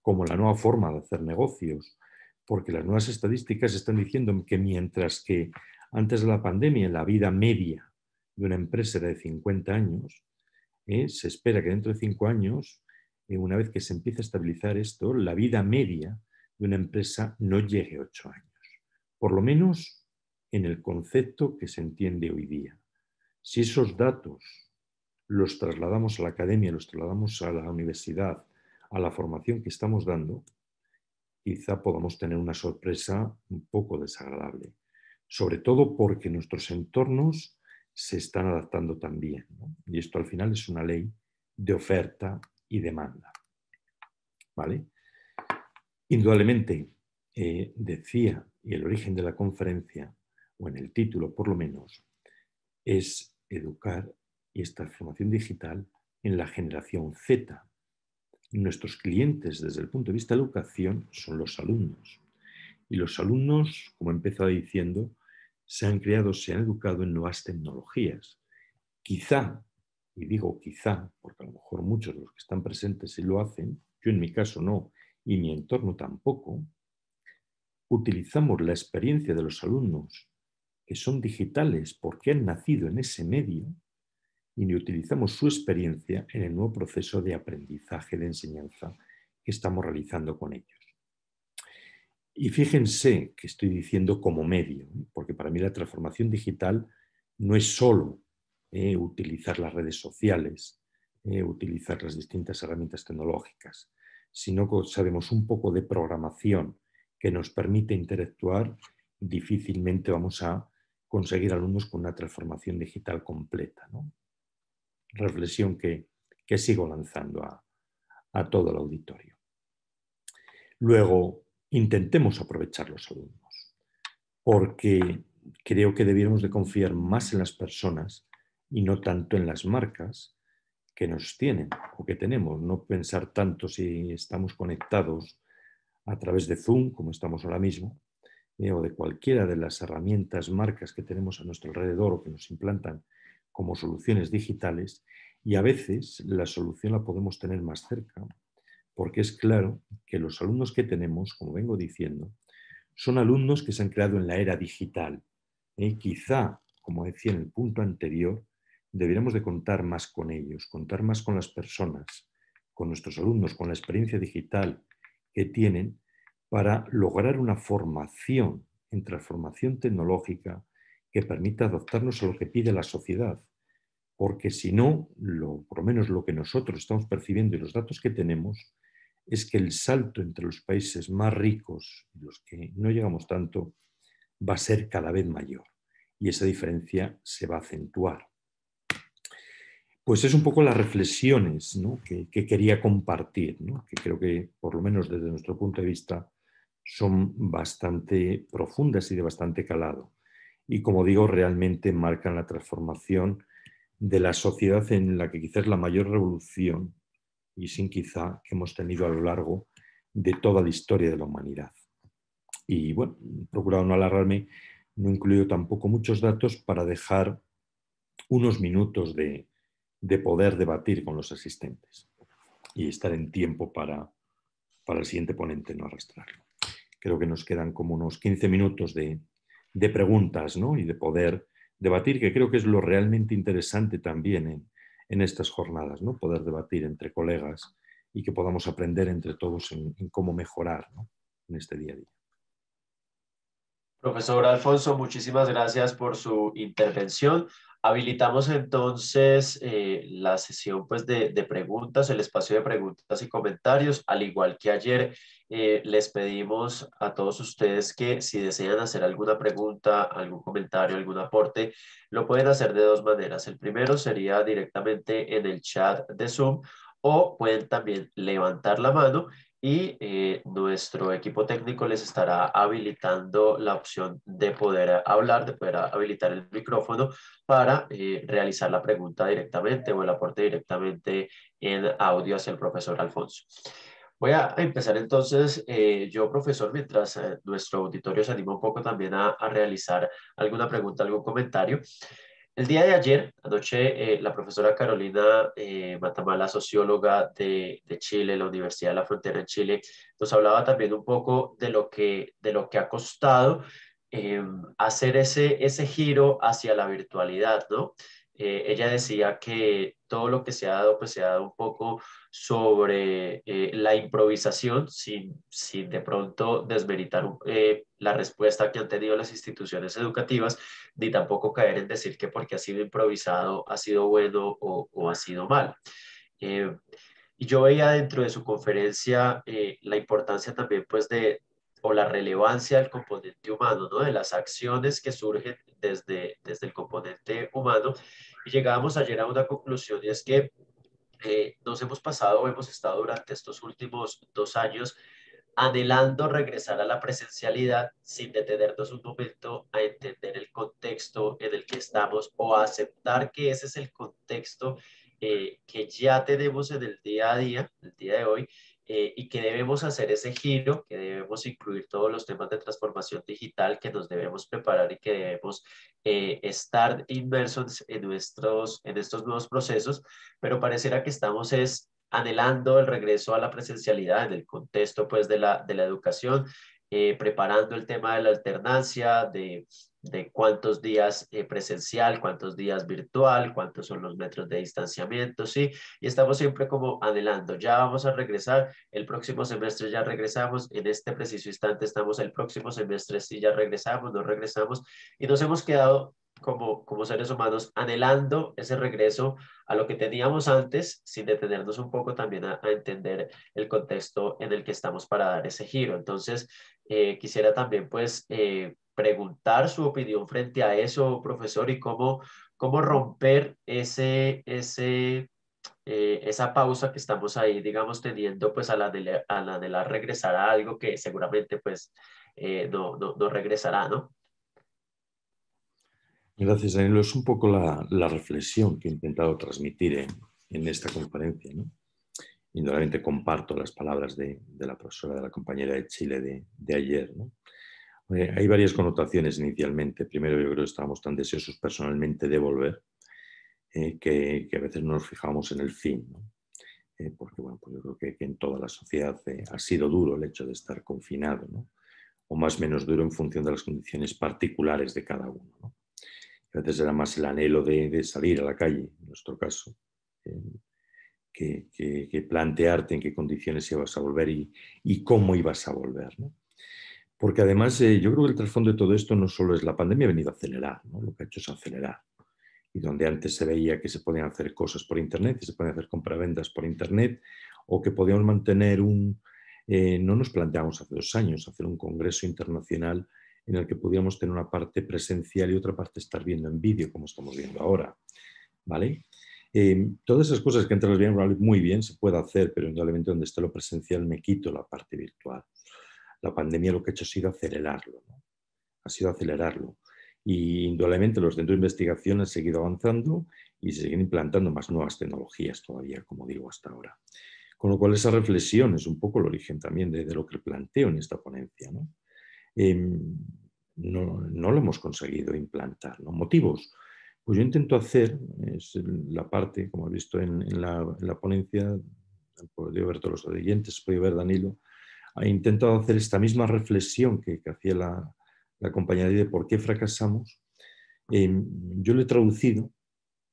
como la nueva forma de hacer negocios. Porque las nuevas estadísticas están diciendo que mientras que antes de la pandemia la vida media de una empresa era de 50 años, se espera que dentro de 5 años, una vez que se empiece a estabilizar esto, la vida media de una empresa no llegue a 8 años, por lo menos en el concepto que se entiende hoy día. Si esos datos los trasladamos a la academia, los trasladamos a la universidad, a la formación que estamos dando, quizá podamos tener una sorpresa un poco desagradable, sobre todo porque nuestros entornos se están adaptando también, ¿no? Y esto al final es una ley de oferta y demanda, ¿vale? Indudablemente, decía, y el origen de la conferencia, o en el título por lo menos, es educar y esta transformación digital en la generación Z. Nuestros clientes desde el punto de vista de educación son los alumnos. Y los alumnos, como he empezado diciendo, se han creado, se han educado en nuevas tecnologías. Quizá, y digo quizá, porque a lo mejor muchos de los que están presentes sí lo hacen, yo en mi caso no, y mi entorno tampoco, utilizamos la experiencia de los alumnos que son digitales porque han nacido en ese medio y utilizamos su experiencia en el nuevo proceso de aprendizaje, de enseñanza que estamos realizando con ellos. Y fíjense que estoy diciendo como medio, porque para mí la transformación digital no es solo utilizar las redes sociales, utilizar las distintas herramientas tecnológicas, sino que sabemos un poco de programación que nos permite interactuar, difícilmente vamos a conseguir alumnos con una transformación digital completa, ¿no? Reflexión que sigo lanzando a todo el auditorio. Luego, intentemos aprovechar los alumnos, porque creo que debiéramos de confiar más en las personas y no tanto en las marcas que nos tienen o que tenemos. No pensar tanto si estamos conectados a través de Zoom, como estamos ahora mismo, o de cualquiera de las herramientas, marcas que tenemos a nuestro alrededor o que nos implantan como soluciones digitales, y a veces la solución la podemos tener más cerca, porque es claro que los alumnos que tenemos, como vengo diciendo, son alumnos que se han creado en la era digital. Quizá, como decía en el punto anterior, deberíamos de contar más con ellos, contar más con las personas, con nuestros alumnos, con la experiencia digital que tienen para lograr una formación en transformación tecnológica que permita adaptarnos a lo que pide la sociedad. Porque si no, por lo menos lo que nosotros estamos percibiendo y los datos que tenemos, es que el salto entre los países más ricos y los que no llegamos tanto va a ser cada vez mayor y esa diferencia se va a acentuar. Pues es un poco las reflexiones, ¿no?, que quería compartir, ¿no?, que creo que por lo menos desde nuestro punto de vista son bastante profundas y de bastante calado. Y como digo, realmente marcan la transformación de la sociedad en la que quizás la mayor revolución y sin quizá que hemos tenido a lo largo de toda la historia de la humanidad. Y bueno, he procurado no alargarme, no he incluido tampoco muchos datos para dejar unos minutos de poder debatir con los asistentes y estar en tiempo para el siguiente ponente, no arrastrarlo. Creo que nos quedan como unos 15 minutos de preguntas, ¿no?, y de poder debatir, que creo que es lo realmente interesante también en estas jornadas, ¿no?, poder debatir entre colegas y que podamos aprender entre todos en cómo mejorar, ¿no?, en este día a día. Profesor Alfonso, muchísimas gracias por su intervención. Habilitamos entonces la sesión pues, de preguntas, el espacio de preguntas y comentarios. Al igual que ayer, les pedimos a todos ustedes que si desean hacer alguna pregunta, algún comentario, algún aporte, lo pueden hacer de dos maneras. El primero sería directamente en el chat de Zoom o pueden también levantar la mano y nuestro equipo técnico les estará habilitando la opción de poder hablar, de poder habilitar el micrófono para realizar la pregunta directamente o el aporte directamente en audio hacia el profesor Alfonso. Voy a empezar entonces yo, profesor, mientras nuestro auditorio se anima un poco también a realizar alguna pregunta, algún comentario. El día de ayer, anoche, la profesora Carolina Matamala, socióloga de Chile, la Universidad de la Frontera en Chile, nos hablaba también un poco de lo que ha costado hacer ese giro hacia la virtualidad, ¿no? ella decía que todo lo que se ha dado, pues se ha dado un poco sobre la improvisación, sin de pronto desmeritar la respuesta que han tenido las instituciones educativas, ni tampoco caer en decir que porque ha sido improvisado ha sido bueno o ha sido mal. Eh, y yo veía dentro de su conferencia la importancia también pues de, o la relevancia del componente humano, ¿no? De las acciones que surgen desde el componente humano. Y llegábamos ayer a una conclusión y es que nos hemos pasado o hemos estado durante estos últimos 2 años anhelando regresar a la presencialidad sin detenernos un momento a entender el contexto en el que estamos o a aceptar que ese es el contexto que ya tenemos en el día a día, el día de hoy, y que debemos hacer ese giro, que debemos incluir todos los temas de transformación digital, que nos debemos preparar y que debemos estar inmersos en estos nuevos procesos, pero pareciera que estamos es anhelando el regreso a la presencialidad en el contexto pues de la educación, preparando el tema de la alternancia, de cuántos días presencial, cuántos días virtual, cuántos son los metros de distanciamiento, ¿sí? Y estamos siempre como anhelando, ya vamos a regresar, el próximo semestre ya regresamos, en este preciso instante estamos el próximo semestre, sí ya regresamos, no regresamos, y nos hemos quedado como seres humanos anhelando ese regreso a lo que teníamos antes, sin detenernos un poco también a entender el contexto en el que estamos para dar ese giro. Entonces, quisiera también pues preguntar su opinión frente a eso, profesor, y cómo romper esa pausa que estamos ahí, digamos, teniendo pues al anhelar regresar a algo que seguramente pues no regresará, ¿no? Gracias, Danilo. Es un poco la reflexión que he intentado transmitir en esta conferencia, ¿no? Indudablemente comparto las palabras de la profesora, de la compañera de Chile de ayer, ¿no? Hay varias connotaciones inicialmente. Primero, yo creo que estábamos tan deseosos personalmente de volver que a veces no nos fijamos en el fin, ¿no? Porque bueno, pues yo creo que en toda la sociedad ha sido duro el hecho de estar confinado, ¿no? O más o menos duro en función de las condiciones particulares de cada uno, ¿no? A veces era más el anhelo de salir a la calle, en nuestro caso, eh, que plantearte en qué condiciones ibas a volver y cómo ibas a volver, ¿no? Porque además yo creo que el trasfondo de todo esto no solo es la pandemia, ha venido a acelerar, ¿no? Lo que ha hecho es acelerar. Y donde antes se veía que se podían hacer cosas por Internet, que se podían hacer compraventas por Internet, o que podíamos mantener no nos planteamos hace 2 años hacer un congreso internacional en el que pudiéramos tener una parte presencial y otra parte estar viendo en vídeo, como estamos viendo ahora, ¿vale? Todas esas cosas que antes las veíamos muy bien se puede hacer, pero indudablemente donde esté lo presencial me quito la parte virtual. La pandemia lo que ha hecho ha sido acelerarlo, ¿no? Ha sido acelerarlo. Y indudablemente los centros de investigación han seguido avanzando y se siguen implantando más nuevas tecnologías todavía, como digo, hasta ahora. Con lo cual esa reflexión es un poco el origen también de lo que planteo en esta ponencia, ¿no? No lo hemos conseguido implantar, ¿no? Motivos. Pues yo intento hacer, es la parte, como he visto en la ponencia, han podido ver todos los oyentes, he podido ver Danilo, ha intentado hacer esta misma reflexión que hacía la compañera de por qué fracasamos. Yo lo he traducido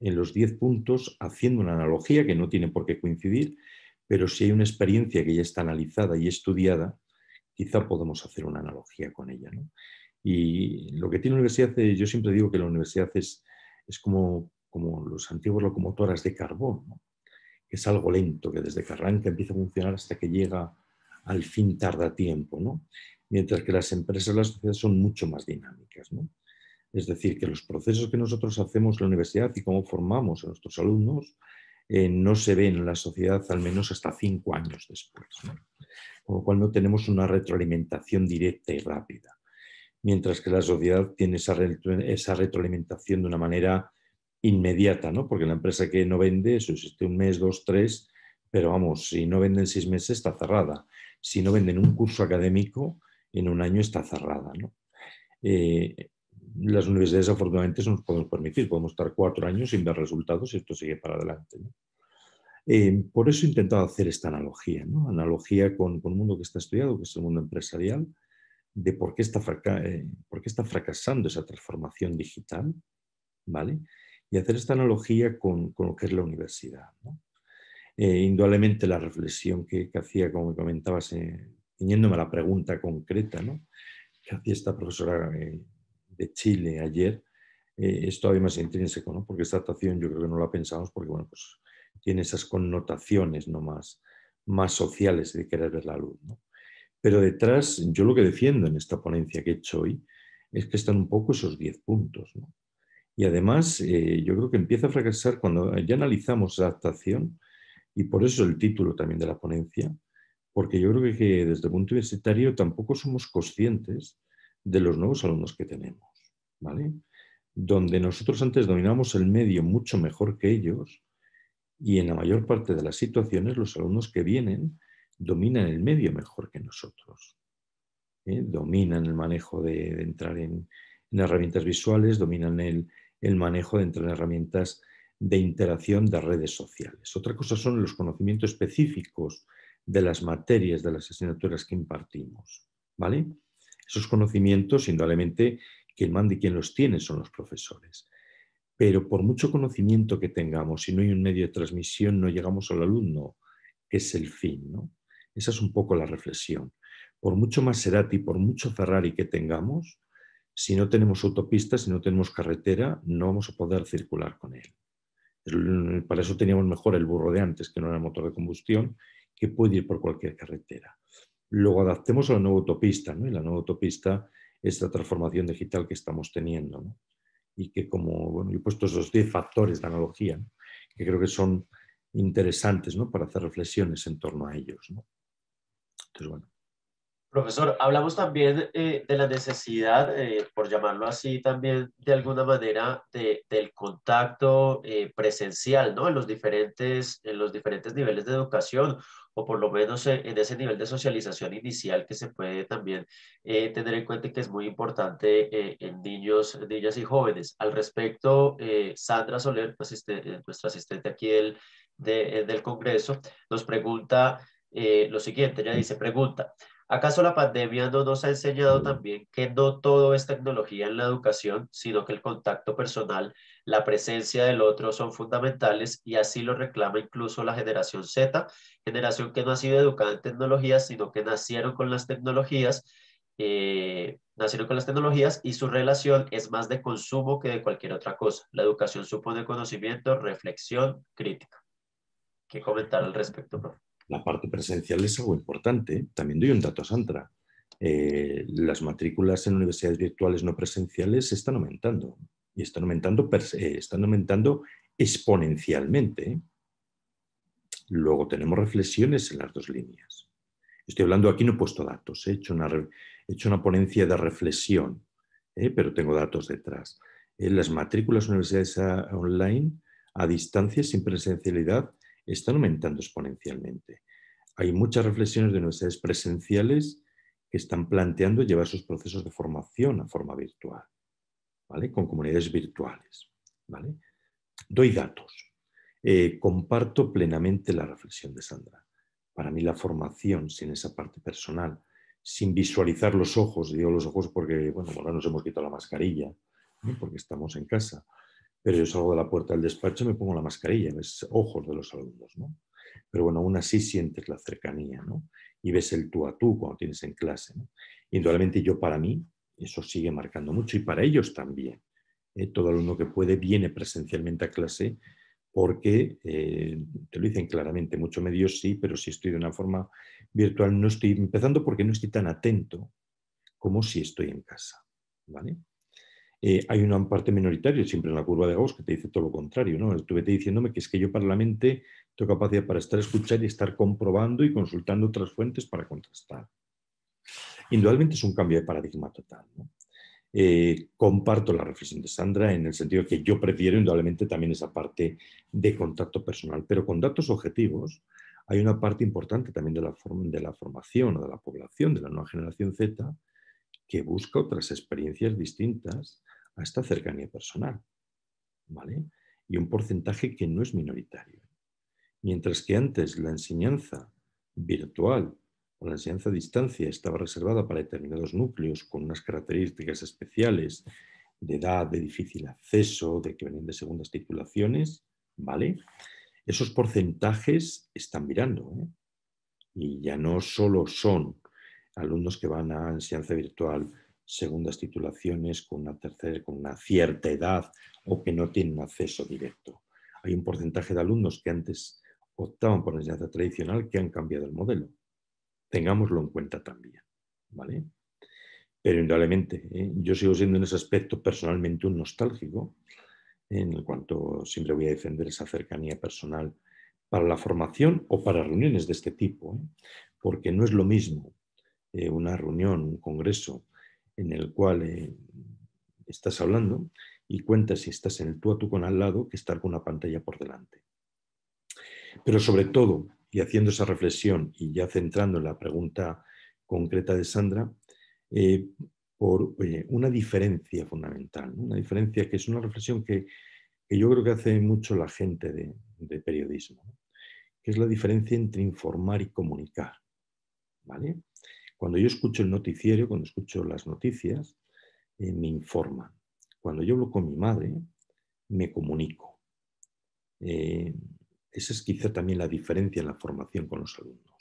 en los 10 puntos haciendo una analogía que no tiene por qué coincidir, pero si hay una experiencia que ya está analizada y estudiada, quizá podemos hacer una analogía con ella, ¿no? Y lo que tiene la universidad, yo siempre digo que la universidad es como los antiguos locomotoras de carbón, ¿no? Es algo lento, que desde que arranca empieza a funcionar hasta que llega al fin tarda tiempo, ¿no? Mientras que las empresas, las sociedades son mucho más dinámicas, ¿no? Es decir, que los procesos que nosotros hacemos en la universidad y cómo formamos a nuestros alumnos no se ven en la sociedad al menos hasta 5 años después, ¿no? Con lo cual no tenemos una retroalimentación directa y rápida. Mientras que la sociedad tiene esa retroalimentación de una manera inmediata, ¿no? Porque la empresa que no vende, eso existe un mes, dos, tres, pero vamos, si no venden 6 meses está cerrada. Si no venden un curso académico, en un año está cerrada, ¿no? Las universidades afortunadamente eso nos podemos permitir, podemos estar 4 años sin ver resultados y esto sigue para adelante, ¿no? Por eso he intentado hacer esta analogía, ¿no? Analogía con un mundo que está estudiado, que es el mundo empresarial, de por qué está fracasando esa transformación digital, ¿vale? y hacer esta analogía con lo que es la universidad, ¿no? Indudablemente la reflexión que hacía, como me comentabas, ciñéndome a la pregunta concreta, ¿no?, que hacía esta profesora de Chile ayer, es todavía más intrínseco, ¿no? Porque esta actuación yo creo que no la pensamos porque, bueno, pues tiene esas connotaciones, ¿no?, más sociales de querer ver la luz, ¿no? Pero detrás, yo lo que defiendo en esta ponencia que he hecho hoy es que están un poco esos 10 puntos, ¿no? Y además, yo creo que empieza a fracasar cuando ya analizamos la adaptación, y por eso el título también de la ponencia, porque yo creo que desde el punto universitario tampoco somos conscientes de los nuevos alumnos que tenemos, ¿vale? Donde nosotros antes dominamos el medio mucho mejor que ellos, y en la mayor parte de las situaciones los alumnos que vienen dominan el medio mejor que nosotros. Dominan el manejo de entrar en herramientas visuales, dominan el manejo de entrar en herramientas de interacción de redes sociales. Otra cosa son los conocimientos específicos de las materias, de las asignaturas que impartimos, ¿vale? Esos conocimientos, indudablemente, quien manda y quien los tiene son los profesores. Pero por mucho conocimiento que tengamos, si no hay un medio de transmisión, no llegamos al alumno, que es el fin, ¿no? Esa es un poco la reflexión. Por mucho Maserati, por mucho Ferrari que tengamos, si no tenemos autopistas, si no tenemos carretera, no vamos a poder circular con él. Para eso teníamos mejor el burro de antes, que no era motor de combustión, que puede ir por cualquier carretera. Luego adaptemos a la nueva autopista, ¿no? Y la nueva autopista es la transformación digital que estamos teniendo, ¿no? Y que, como, bueno, yo he puesto esos 10 factores de analogía, ¿no?, que creo que son interesantes, ¿no?, para hacer reflexiones en torno a ellos, ¿no? Entonces, bueno. Profesor, hablamos también de la necesidad, por llamarlo así, también de alguna manera del contacto presencial, ¿no? En los diferentes niveles de educación, o por lo menos en ese nivel de socialización inicial que se puede también tener en cuenta y que es muy importante en niños, niñas y jóvenes. Al respecto, Sandra Soler, nuestra asistente aquí del Congreso, nos pregunta lo siguiente. Ella dice, pregunta: ¿acaso la pandemia no nos ha enseñado también que no todo es tecnología en la educación, sino que el contacto personal, la presencia del otro son fundamentales, y así lo reclama incluso la generación Z, generación que no ha sido educada en tecnologías, sino que nacieron con las tecnologías y su relación es más de consumo que de cualquier otra cosa? La educación supone conocimiento, reflexión, crítica. ¿Qué comentar al respecto, profe? La parte presencial es algo importante, ¿eh? También doy un dato, Sandra. Las matrículas en universidades virtuales no presenciales están aumentando, y están aumentando exponencialmente, ¿eh? Luego tenemos reflexiones en las dos líneas. Estoy hablando aquí, no he puesto datos, he hecho una ponencia de reflexión, pero tengo datos detrás. Las matrículas de universidades online, a distancia, sin presencialidad, están aumentando exponencialmente. Hay muchas reflexiones de universidades presenciales que están planteando llevar sus procesos de formación a forma virtual, ¿vale?, con comunidades virtuales, ¿vale? Doy datos. Comparto plenamente la reflexión de Sandra. Para mí la formación sin esa parte personal, sin visualizar los ojos, digo los ojos porque, bueno, ahora nos hemos quitado la mascarilla, ¿no?, porque estamos en casa, pero yo salgo de la puerta del despacho y me pongo la mascarilla, ves ojos de los alumnos, ¿no? Pero bueno, aún así sientes la cercanía, ¿no? Y ves el tú a tú cuando tienes en clase, ¿no? Indudablemente yo, para mí, eso sigue marcando mucho, y para ellos también. Todo alumno que puede viene presencialmente a clase porque, te lo dicen claramente, mucho medio sí, pero si estoy de una forma virtual no estoy, empezando porque no estoy tan atento como si estoy en casa, ¿vale? Hay una parte minoritaria siempre en la curva de Gauss que te dice todo lo contrario, ¿no? Estuve diciéndome que es que yo para la mente tengo capacidad para estar, escuchar y estar comprobando y consultando otras fuentes para contrastar. Indudablemente es un cambio de paradigma total, ¿no? Comparto la reflexión de Sandra en el sentido que yo prefiero indudablemente también esa parte de contacto personal, pero con datos objetivos hay una parte importante también de la formación o de la población de la nueva generación Z que busca otras experiencias distintas a esta cercanía personal, ¿vale? Y un porcentaje que no es minoritario. Mientras que antes la enseñanza virtual o la enseñanza a distancia estaba reservada para determinados núcleos con unas características especiales de edad, de difícil acceso, de que vienen de segundas titulaciones, ¿vale? Esos porcentajes están mirando, ¿eh? Y ya no solo son alumnos que van a enseñanza virtual, segundas titulaciones con una cierta edad o que no tienen acceso directo. Hay un porcentaje de alumnos que antes optaban por la enseñanza tradicional que han cambiado el modelo. Tengámoslo en cuenta también, ¿vale? Pero indudablemente, yo sigo siendo en ese aspecto personalmente un nostálgico, en cuanto siempre voy a defender esa cercanía personal para la formación o para reuniones de este tipo, porque no es lo mismo una reunión, un congreso en el cual estás hablando y cuentas si estás en el tú a tú con al lado que estar con una pantalla por delante. Pero sobre todo, y haciendo esa reflexión y ya centrando en la pregunta concreta de Sandra, por una diferencia fundamental, ¿no? Una diferencia que es una reflexión que yo creo que hace mucho la gente de periodismo, ¿no? Que es la diferencia entre informar y comunicar, ¿vale? Cuando yo escucho el noticiero, cuando escucho las noticias, me informan. Cuando yo hablo con mi madre, me comunico. Esa es quizá también la diferencia en la formación con los alumnos.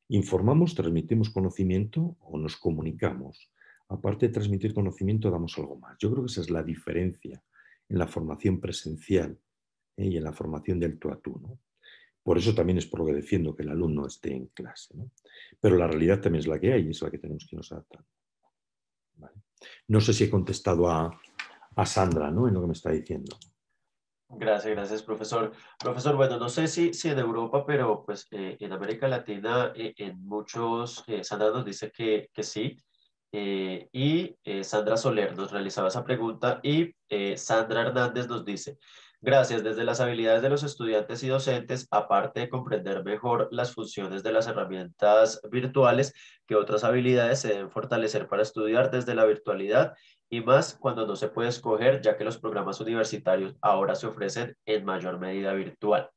Informamos, transmitimos conocimiento o nos comunicamos. Aparte de transmitir conocimiento, damos algo más. Yo creo que esa es la diferencia en la formación presencial y en la formación del tú a tú, ¿no? Por eso también es por lo que defiendo que el alumno esté en clase, ¿no? Pero la realidad también es la que hay y es la que tenemos que irnos adaptando. ¿Vale? No sé si he contestado a Sandra, ¿no? En lo que me está diciendo. Gracias, gracias, profesor. Profesor, bueno, no sé si en Europa, pero pues en América Latina, en muchos, Sandra nos dice que sí. Sandra Soler nos realizaba esa pregunta y Sandra Hernández nos dice, gracias, desde las habilidades de los estudiantes y docentes, aparte de comprender mejor las funciones de las herramientas virtuales, ¿qué otras habilidades se deben fortalecer para estudiar desde la virtualidad? Y más cuando no se puede escoger, ya que los programas universitarios ahora se ofrecen en mayor medida virtual.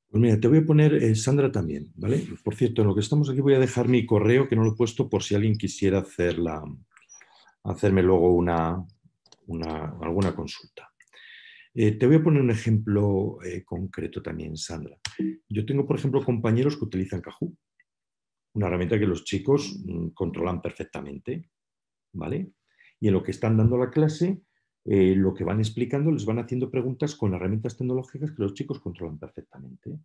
Pues mira, te voy a poner, Sandra también, ¿vale? Por cierto, en lo que estamos aquí voy a dejar mi correo, que no lo he puesto por si alguien quisiera hacerme luego alguna consulta. Te voy a poner un ejemplo concreto también, Sandra. Yo tengo, por ejemplo, compañeros que utilizan Kahoot, una herramienta que los chicos controlan perfectamente, ¿vale? Y en lo que están dando la clase, lo que van explicando, les van haciendo preguntas con herramientas tecnológicas que los chicos controlan perfectamente.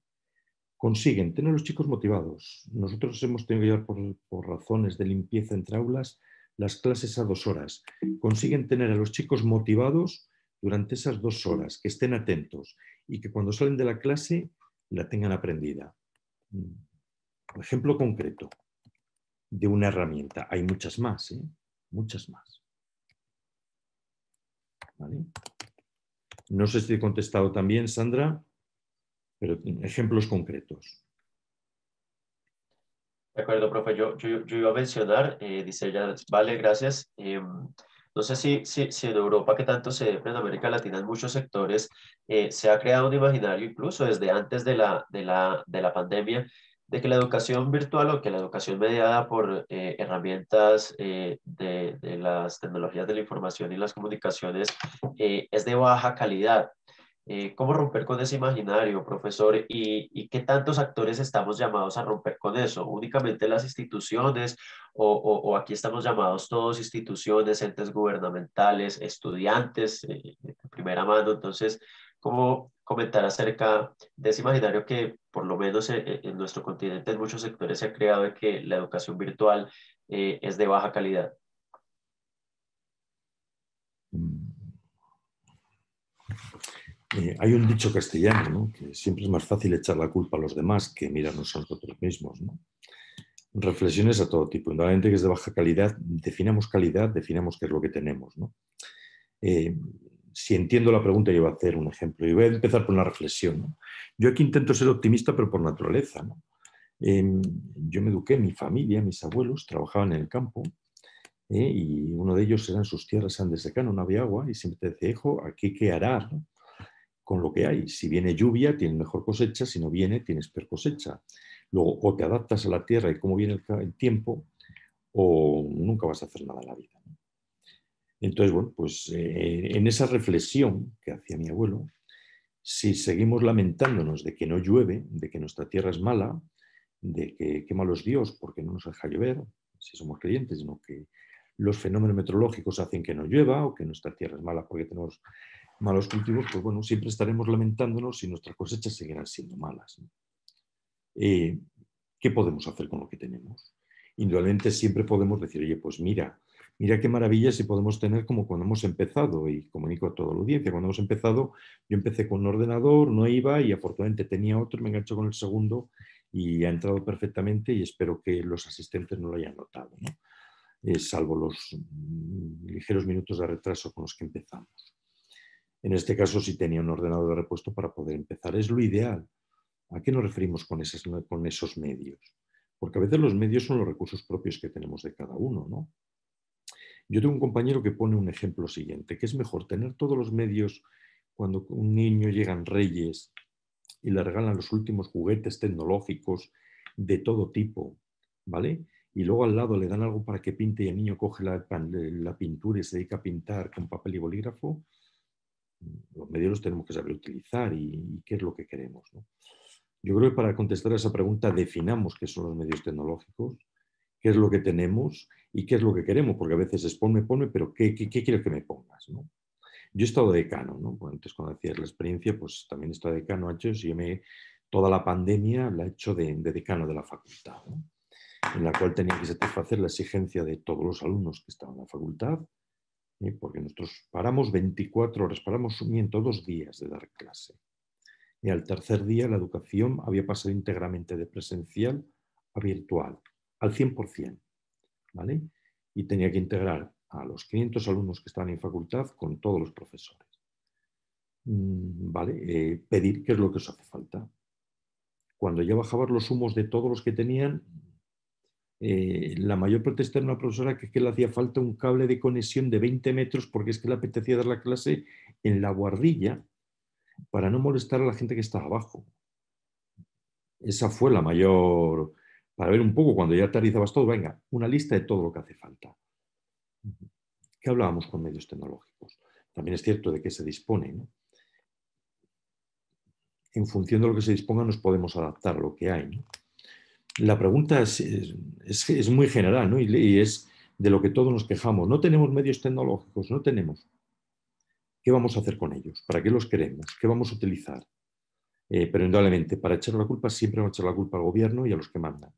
Consiguen tener a los chicos motivados. Nosotros hemos tenido que llevar por razones de limpieza entre aulas las clases a 2 horas. Consiguen tener a los chicos motivados durante esas 2 horas, que estén atentos y que cuando salen de la clase la tengan aprendida. Ejemplo concreto de una herramienta. Hay muchas más, ¿eh? Muchas más. ¿Vale? No sé si he contestado también, Sandra, pero ejemplos concretos. De acuerdo, profe. Yo iba a mencionar, dice ella, vale, gracias. No sé si en Europa, que tanto se ve en América Latina, en muchos sectores, se ha creado un imaginario, incluso desde antes de la pandemia, de que la educación virtual o que la educación mediada por herramientas de las tecnologías de la información y las comunicaciones es de baja calidad. ¿Cómo romper con ese imaginario, profesor? ¿Y qué tantos actores estamos llamados a romper con eso? ¿Únicamente las instituciones o aquí estamos llamados todos, instituciones, entes gubernamentales, estudiantes de primera mano? Entonces, ¿cómo comentar acerca de ese imaginario que por lo menos en nuestro continente en muchos sectores se ha creado de que la educación virtual es de baja calidad? Hay un dicho castellano, ¿no? Que siempre es más fácil echar la culpa a los demás que mirarnos a nosotros mismos, ¿no? Reflexiones a todo tipo. Indudablemente que es de baja calidad, definamos qué es lo que tenemos, ¿no? Si entiendo la pregunta, yo voy a hacer un ejemplo. Y voy a empezar por una reflexión, ¿no? Yo aquí intento ser optimista, pero por naturaleza, ¿no? Yo me eduqué, mi familia, mis abuelos trabajaban en el campo, y uno de ellos eran sus tierras eran de secano, no había agua, y siempre te decía, hijo, aquí hay que arar, ¿no? Con lo que hay. Si viene lluvia, tienes mejor cosecha, si no viene, tienes peor cosecha. Luego, o te adaptas a la tierra y cómo viene el tiempo, o nunca vas a hacer nada en la vida, ¿no? Entonces, bueno, pues en esa reflexión que hacía mi abuelo, si seguimos lamentándonos de que no llueve, de que nuestra tierra es mala, de que qué malo es Dios porque no nos deja llover, si somos creyentes, sino que los fenómenos meteorológicos hacen que no llueva o que nuestra tierra es mala porque tenemos malos cultivos, pues bueno, siempre estaremos lamentándonos y nuestras cosechas seguirán siendo malas, ¿no? ¿Qué podemos hacer con lo que tenemos? Indudablemente siempre podemos decir, oye, pues mira qué maravilla si podemos tener como cuando hemos empezado, y comunico a toda la audiencia, cuando hemos empezado, yo empecé con un ordenador, no iba y afortunadamente tenía otro, me engancho con el segundo y ha entrado perfectamente y espero que los asistentes no lo hayan notado, ¿no? Salvo los ligeros minutos de retraso con los que empezamos. En este caso sí tenía un ordenador de repuesto para poder empezar. Es lo ideal. ¿A qué nos referimos con esos medios? Porque a veces los medios son los recursos propios que tenemos de cada uno, ¿no? Yo tengo un compañero que pone un ejemplo siguiente, que es mejor tener todos los medios cuando un niño llegan Reyes y le regalan los últimos juguetes tecnológicos de todo tipo, ¿vale? Y luego al lado le dan algo para que pinte y el niño coge la pintura y se dedica a pintar con papel y bolígrafo. Los medios los tenemos que saber utilizar y qué es lo que queremos, ¿no? Yo creo que para contestar a esa pregunta definamos qué son los medios tecnológicos, qué es lo que tenemos y qué es lo que queremos, porque a veces es ponme, pero ¿qué quieres que me pongas, ¿no? Yo he estado de decano, ¿no? Bueno, antes cuando decías la experiencia, pues también he estado de decano, toda la pandemia la he hecho de decano de la facultad, ¿no? En la cual tenía que satisfacer la exigencia de todos los alumnos que estaban en la facultad, porque nosotros paramos 24 horas, paramos miento 2 días de dar clase. Y al tercer día la educación había pasado íntegramente de presencial a virtual, al 100%, ¿vale? Y tenía que integrar a los 500 alumnos que estaban en facultad con todos los profesores. ¿Vale? Pedir qué es lo que os hace falta. Cuando ya bajaban los humos de todos los que tenían, la mayor protesta era una profesora que le hacía falta un cable de conexión de 20 metros porque es que le apetecía dar la clase en la guardilla para no molestar a la gente que estaba abajo. Esa fue la mayor, para ver un poco, cuando ya aterrizabas todo, venga, una lista de todo lo que hace falta. ¿Qué hablábamos con medios tecnológicos? También es cierto de que se dispone, ¿no? En función de lo que se disponga nos podemos adaptar a lo que hay, ¿no? La pregunta es muy general, ¿no? Y es de lo que todos nos quejamos. No tenemos medios tecnológicos, no tenemos. ¿Qué vamos a hacer con ellos? ¿Para qué los queremos? ¿Qué vamos a utilizar? Pero indudablemente, para echar la culpa siempre vamos a echar la culpa al gobierno y a los que mandan.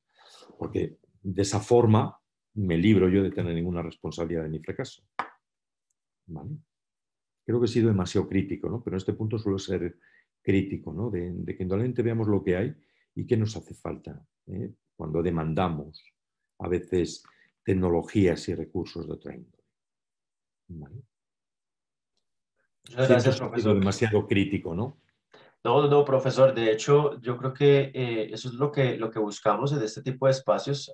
Porque de esa forma me libro yo de tener ninguna responsabilidad de mi fracaso. ¿Vale? Creo que he sido demasiado crítico, ¿no? Pero en este punto suelo ser crítico, ¿no? De que indudablemente veamos lo que hay y qué nos hace falta, ¿eh? Cuando demandamos a veces tecnologías y recursos de otra índole. ¿Vale? Muchas Siento gracias, ser sido profesor. demasiado crítico, ¿no? No, no, profesor. De hecho, yo creo que eso es lo que buscamos en este tipo de espacios.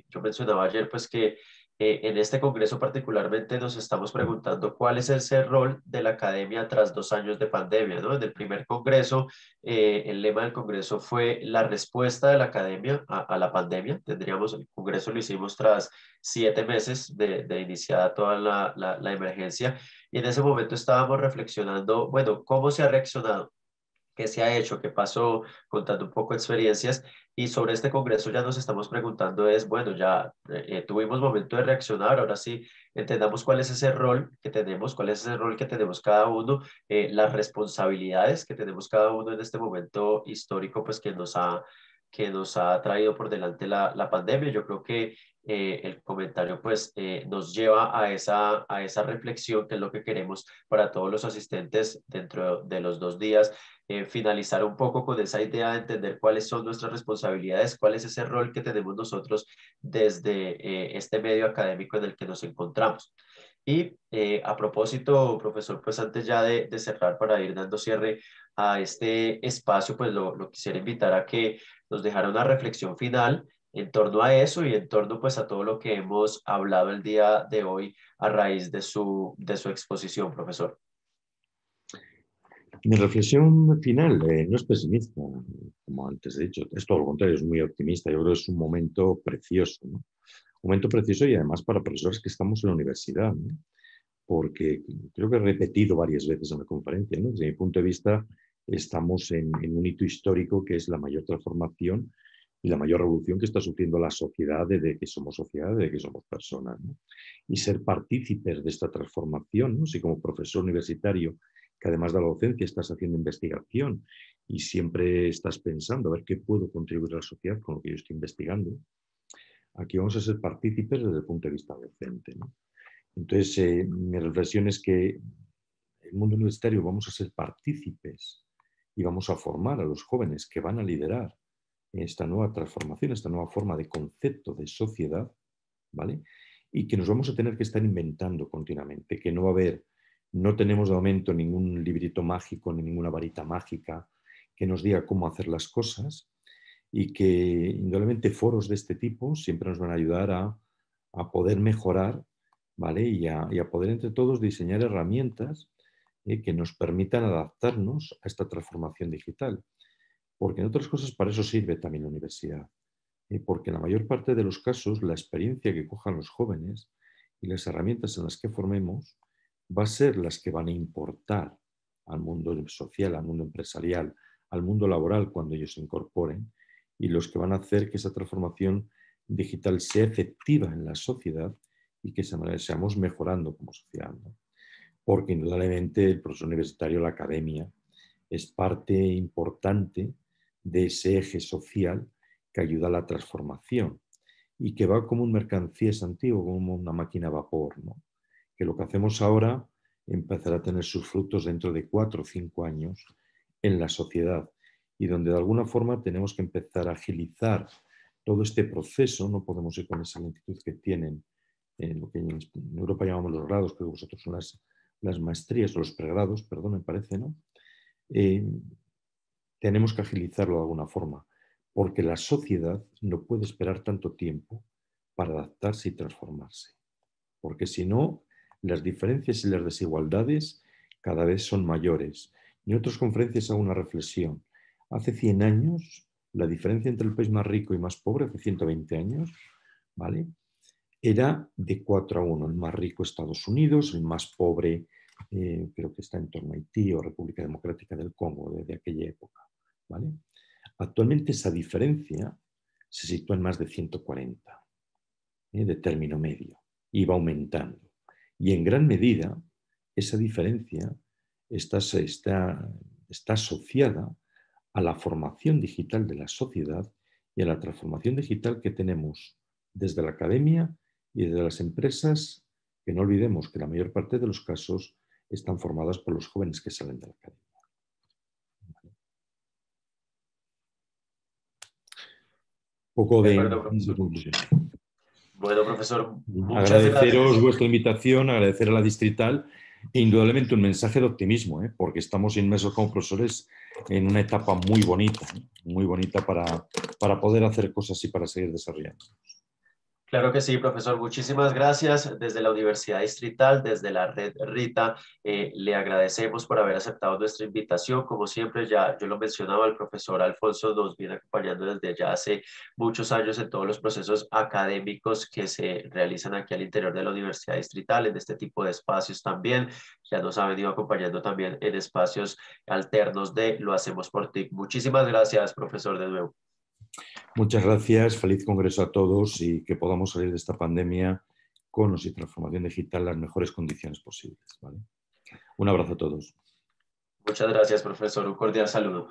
Yo mencionaba ayer, pues, que en este congreso particularmente nos estamos preguntando cuál es ese rol de la academia tras 2 años de pandemia, ¿no? En el primer congreso, el lema del congreso fue la respuesta de la academia a la pandemia. Tendríamos, el congreso lo hicimos tras 7 meses de iniciada toda la emergencia. Y en ese momento estábamos reflexionando, bueno, ¿cómo se ha reaccionado? ¿Qué se ha hecho? ¿Qué pasó? Contando un poco experiencias. Y sobre este congreso ya nos estamos preguntando es, bueno, ya tuvimos momento de reaccionar, ahora sí entendamos cuál es ese rol que tenemos, cuál es ese rol que tenemos cada uno, las responsabilidades que tenemos cada uno en este momento histórico, pues que nos ha traído por delante la pandemia. Yo creo que el comentario pues nos lleva a esa reflexión, que es lo que queremos para todos los asistentes dentro de los 2 días, finalizar un poco con esa idea de entender cuáles son nuestras responsabilidades, cuál es ese rol que tenemos nosotros desde este medio académico en el que nos encontramos. Y a propósito, profesor, pues antes ya de cerrar para ir dando cierre a este espacio, pues lo quisiera invitar a que nos dejara una reflexión final en torno a eso y en torno pues a todo lo que hemos hablado el día de hoy a raíz de su exposición, profesor. Mi reflexión final no es pesimista, como antes he dicho, es todo lo contrario, es muy optimista. Yo creo que es un momento precioso, ¿no? Un momento precioso y además para profesores que estamos en la universidad, ¿no? porque creo que he repetido varias veces en la conferencia, ¿no? Desde mi punto de vista, estamos en un hito histórico que es la mayor transformación y la mayor revolución que está sufriendo la sociedad desde que somos sociedad, desde que somos personas, ¿no? Y ser partícipes de esta transformación, ¿no? Si como profesor universitario, que además de la docencia estás haciendo investigación y siempre estás pensando a ver qué puedo contribuir a la sociedad con lo que yo estoy investigando, aquí vamos a ser partícipes desde el punto de vista docente, ¿no? Entonces, mi reflexión es que el mundo universitario vamos a ser partícipes y vamos a formar a los jóvenes que van a liderar esta nueva transformación, esta nueva forma de concepto de sociedad, ¿vale? Y que nos vamos a tener que estar inventando continuamente, que no va a haber, no tenemos de momento ningún librito mágico ni ninguna varita mágica que nos diga cómo hacer las cosas y que indudablemente foros de este tipo siempre nos van a ayudar a poder mejorar, ¿vale? Y a poder entre todos diseñar herramientas que nos permitan adaptarnos a esta transformación digital. Porque en otras cosas para eso sirve también la universidad. Porque en la mayor parte de los casos la experiencia que cojan los jóvenes y las herramientas en las que formemos va a ser las que van a importar al mundo social, al mundo empresarial, al mundo laboral cuando ellos se incorporen y los que van a hacer que esa transformación digital sea efectiva en la sociedad y que seamos mejorando como sociedad, ¿no? Porque indudablemente el profesor universitario, la academia, es parte importante de ese eje social que ayuda a la transformación y que va como un mercancías antiguo, como una máquina a vapor, ¿no? Que lo que hacemos ahora empezará a tener sus frutos dentro de 4 o 5 años en la sociedad y donde de alguna forma tenemos que empezar a agilizar todo este proceso, no podemos ir con esa lentitud que tienen en lo que en Europa llamamos los grados, creo que vosotros son las maestrías o los pregrados, perdón, me parece, ¿no? Eh, tenemos que agilizarlo de alguna forma, porque la sociedad no puede esperar tanto tiempo para adaptarse y transformarse, porque si no, las diferencias y las desigualdades cada vez son mayores. En otras conferencias hago una reflexión. Hace 100 años, la diferencia entre el país más rico y más pobre, hace 120 años, ¿vale? Era de 4-1. El más rico Estados Unidos, el más pobre creo que está en torno a Haití o República Democrática del Congo de aquella época, ¿vale? Actualmente esa diferencia se sitúa en más de 140 de término medio y va aumentando. Y en gran medida esa diferencia está asociada a la formación digital de la sociedad y a la transformación digital que tenemos desde la academia y desde las empresas, que no olvidemos que la mayor parte de los casos están formadas por los jóvenes que salen de la academia. Poco De de acuerdo, profesor. conclusión. Bueno, profesor, muchas Agradeceros gracias. vuestra invitación, agradecer a la Distrital e indudablemente un mensaje de optimismo, porque estamos inmersos como profesores en una etapa muy bonita para poder hacer cosas y para seguir desarrollando. Claro que sí, profesor. Muchísimas gracias. Desde la Universidad Distrital, desde la red RITA, le agradecemos por haber aceptado nuestra invitación. Como siempre, ya yo lo mencionaba, el profesor Alfonso nos viene acompañando desde ya hace muchos años en todos los procesos académicos que se realizan aquí al interior de la Universidad Distrital, en este tipo de espacios también. Ya nos ha venido acompañando también en espacios alternos de Lo Hacemos por TIC. Muchísimas gracias, profesor, de nuevo. Muchas gracias, feliz congreso a todos y que podamos salir de esta pandemia con nuestra transformación digital en las mejores condiciones posibles, ¿vale? Un abrazo a todos. Muchas gracias, profesor. Un cordial saludo.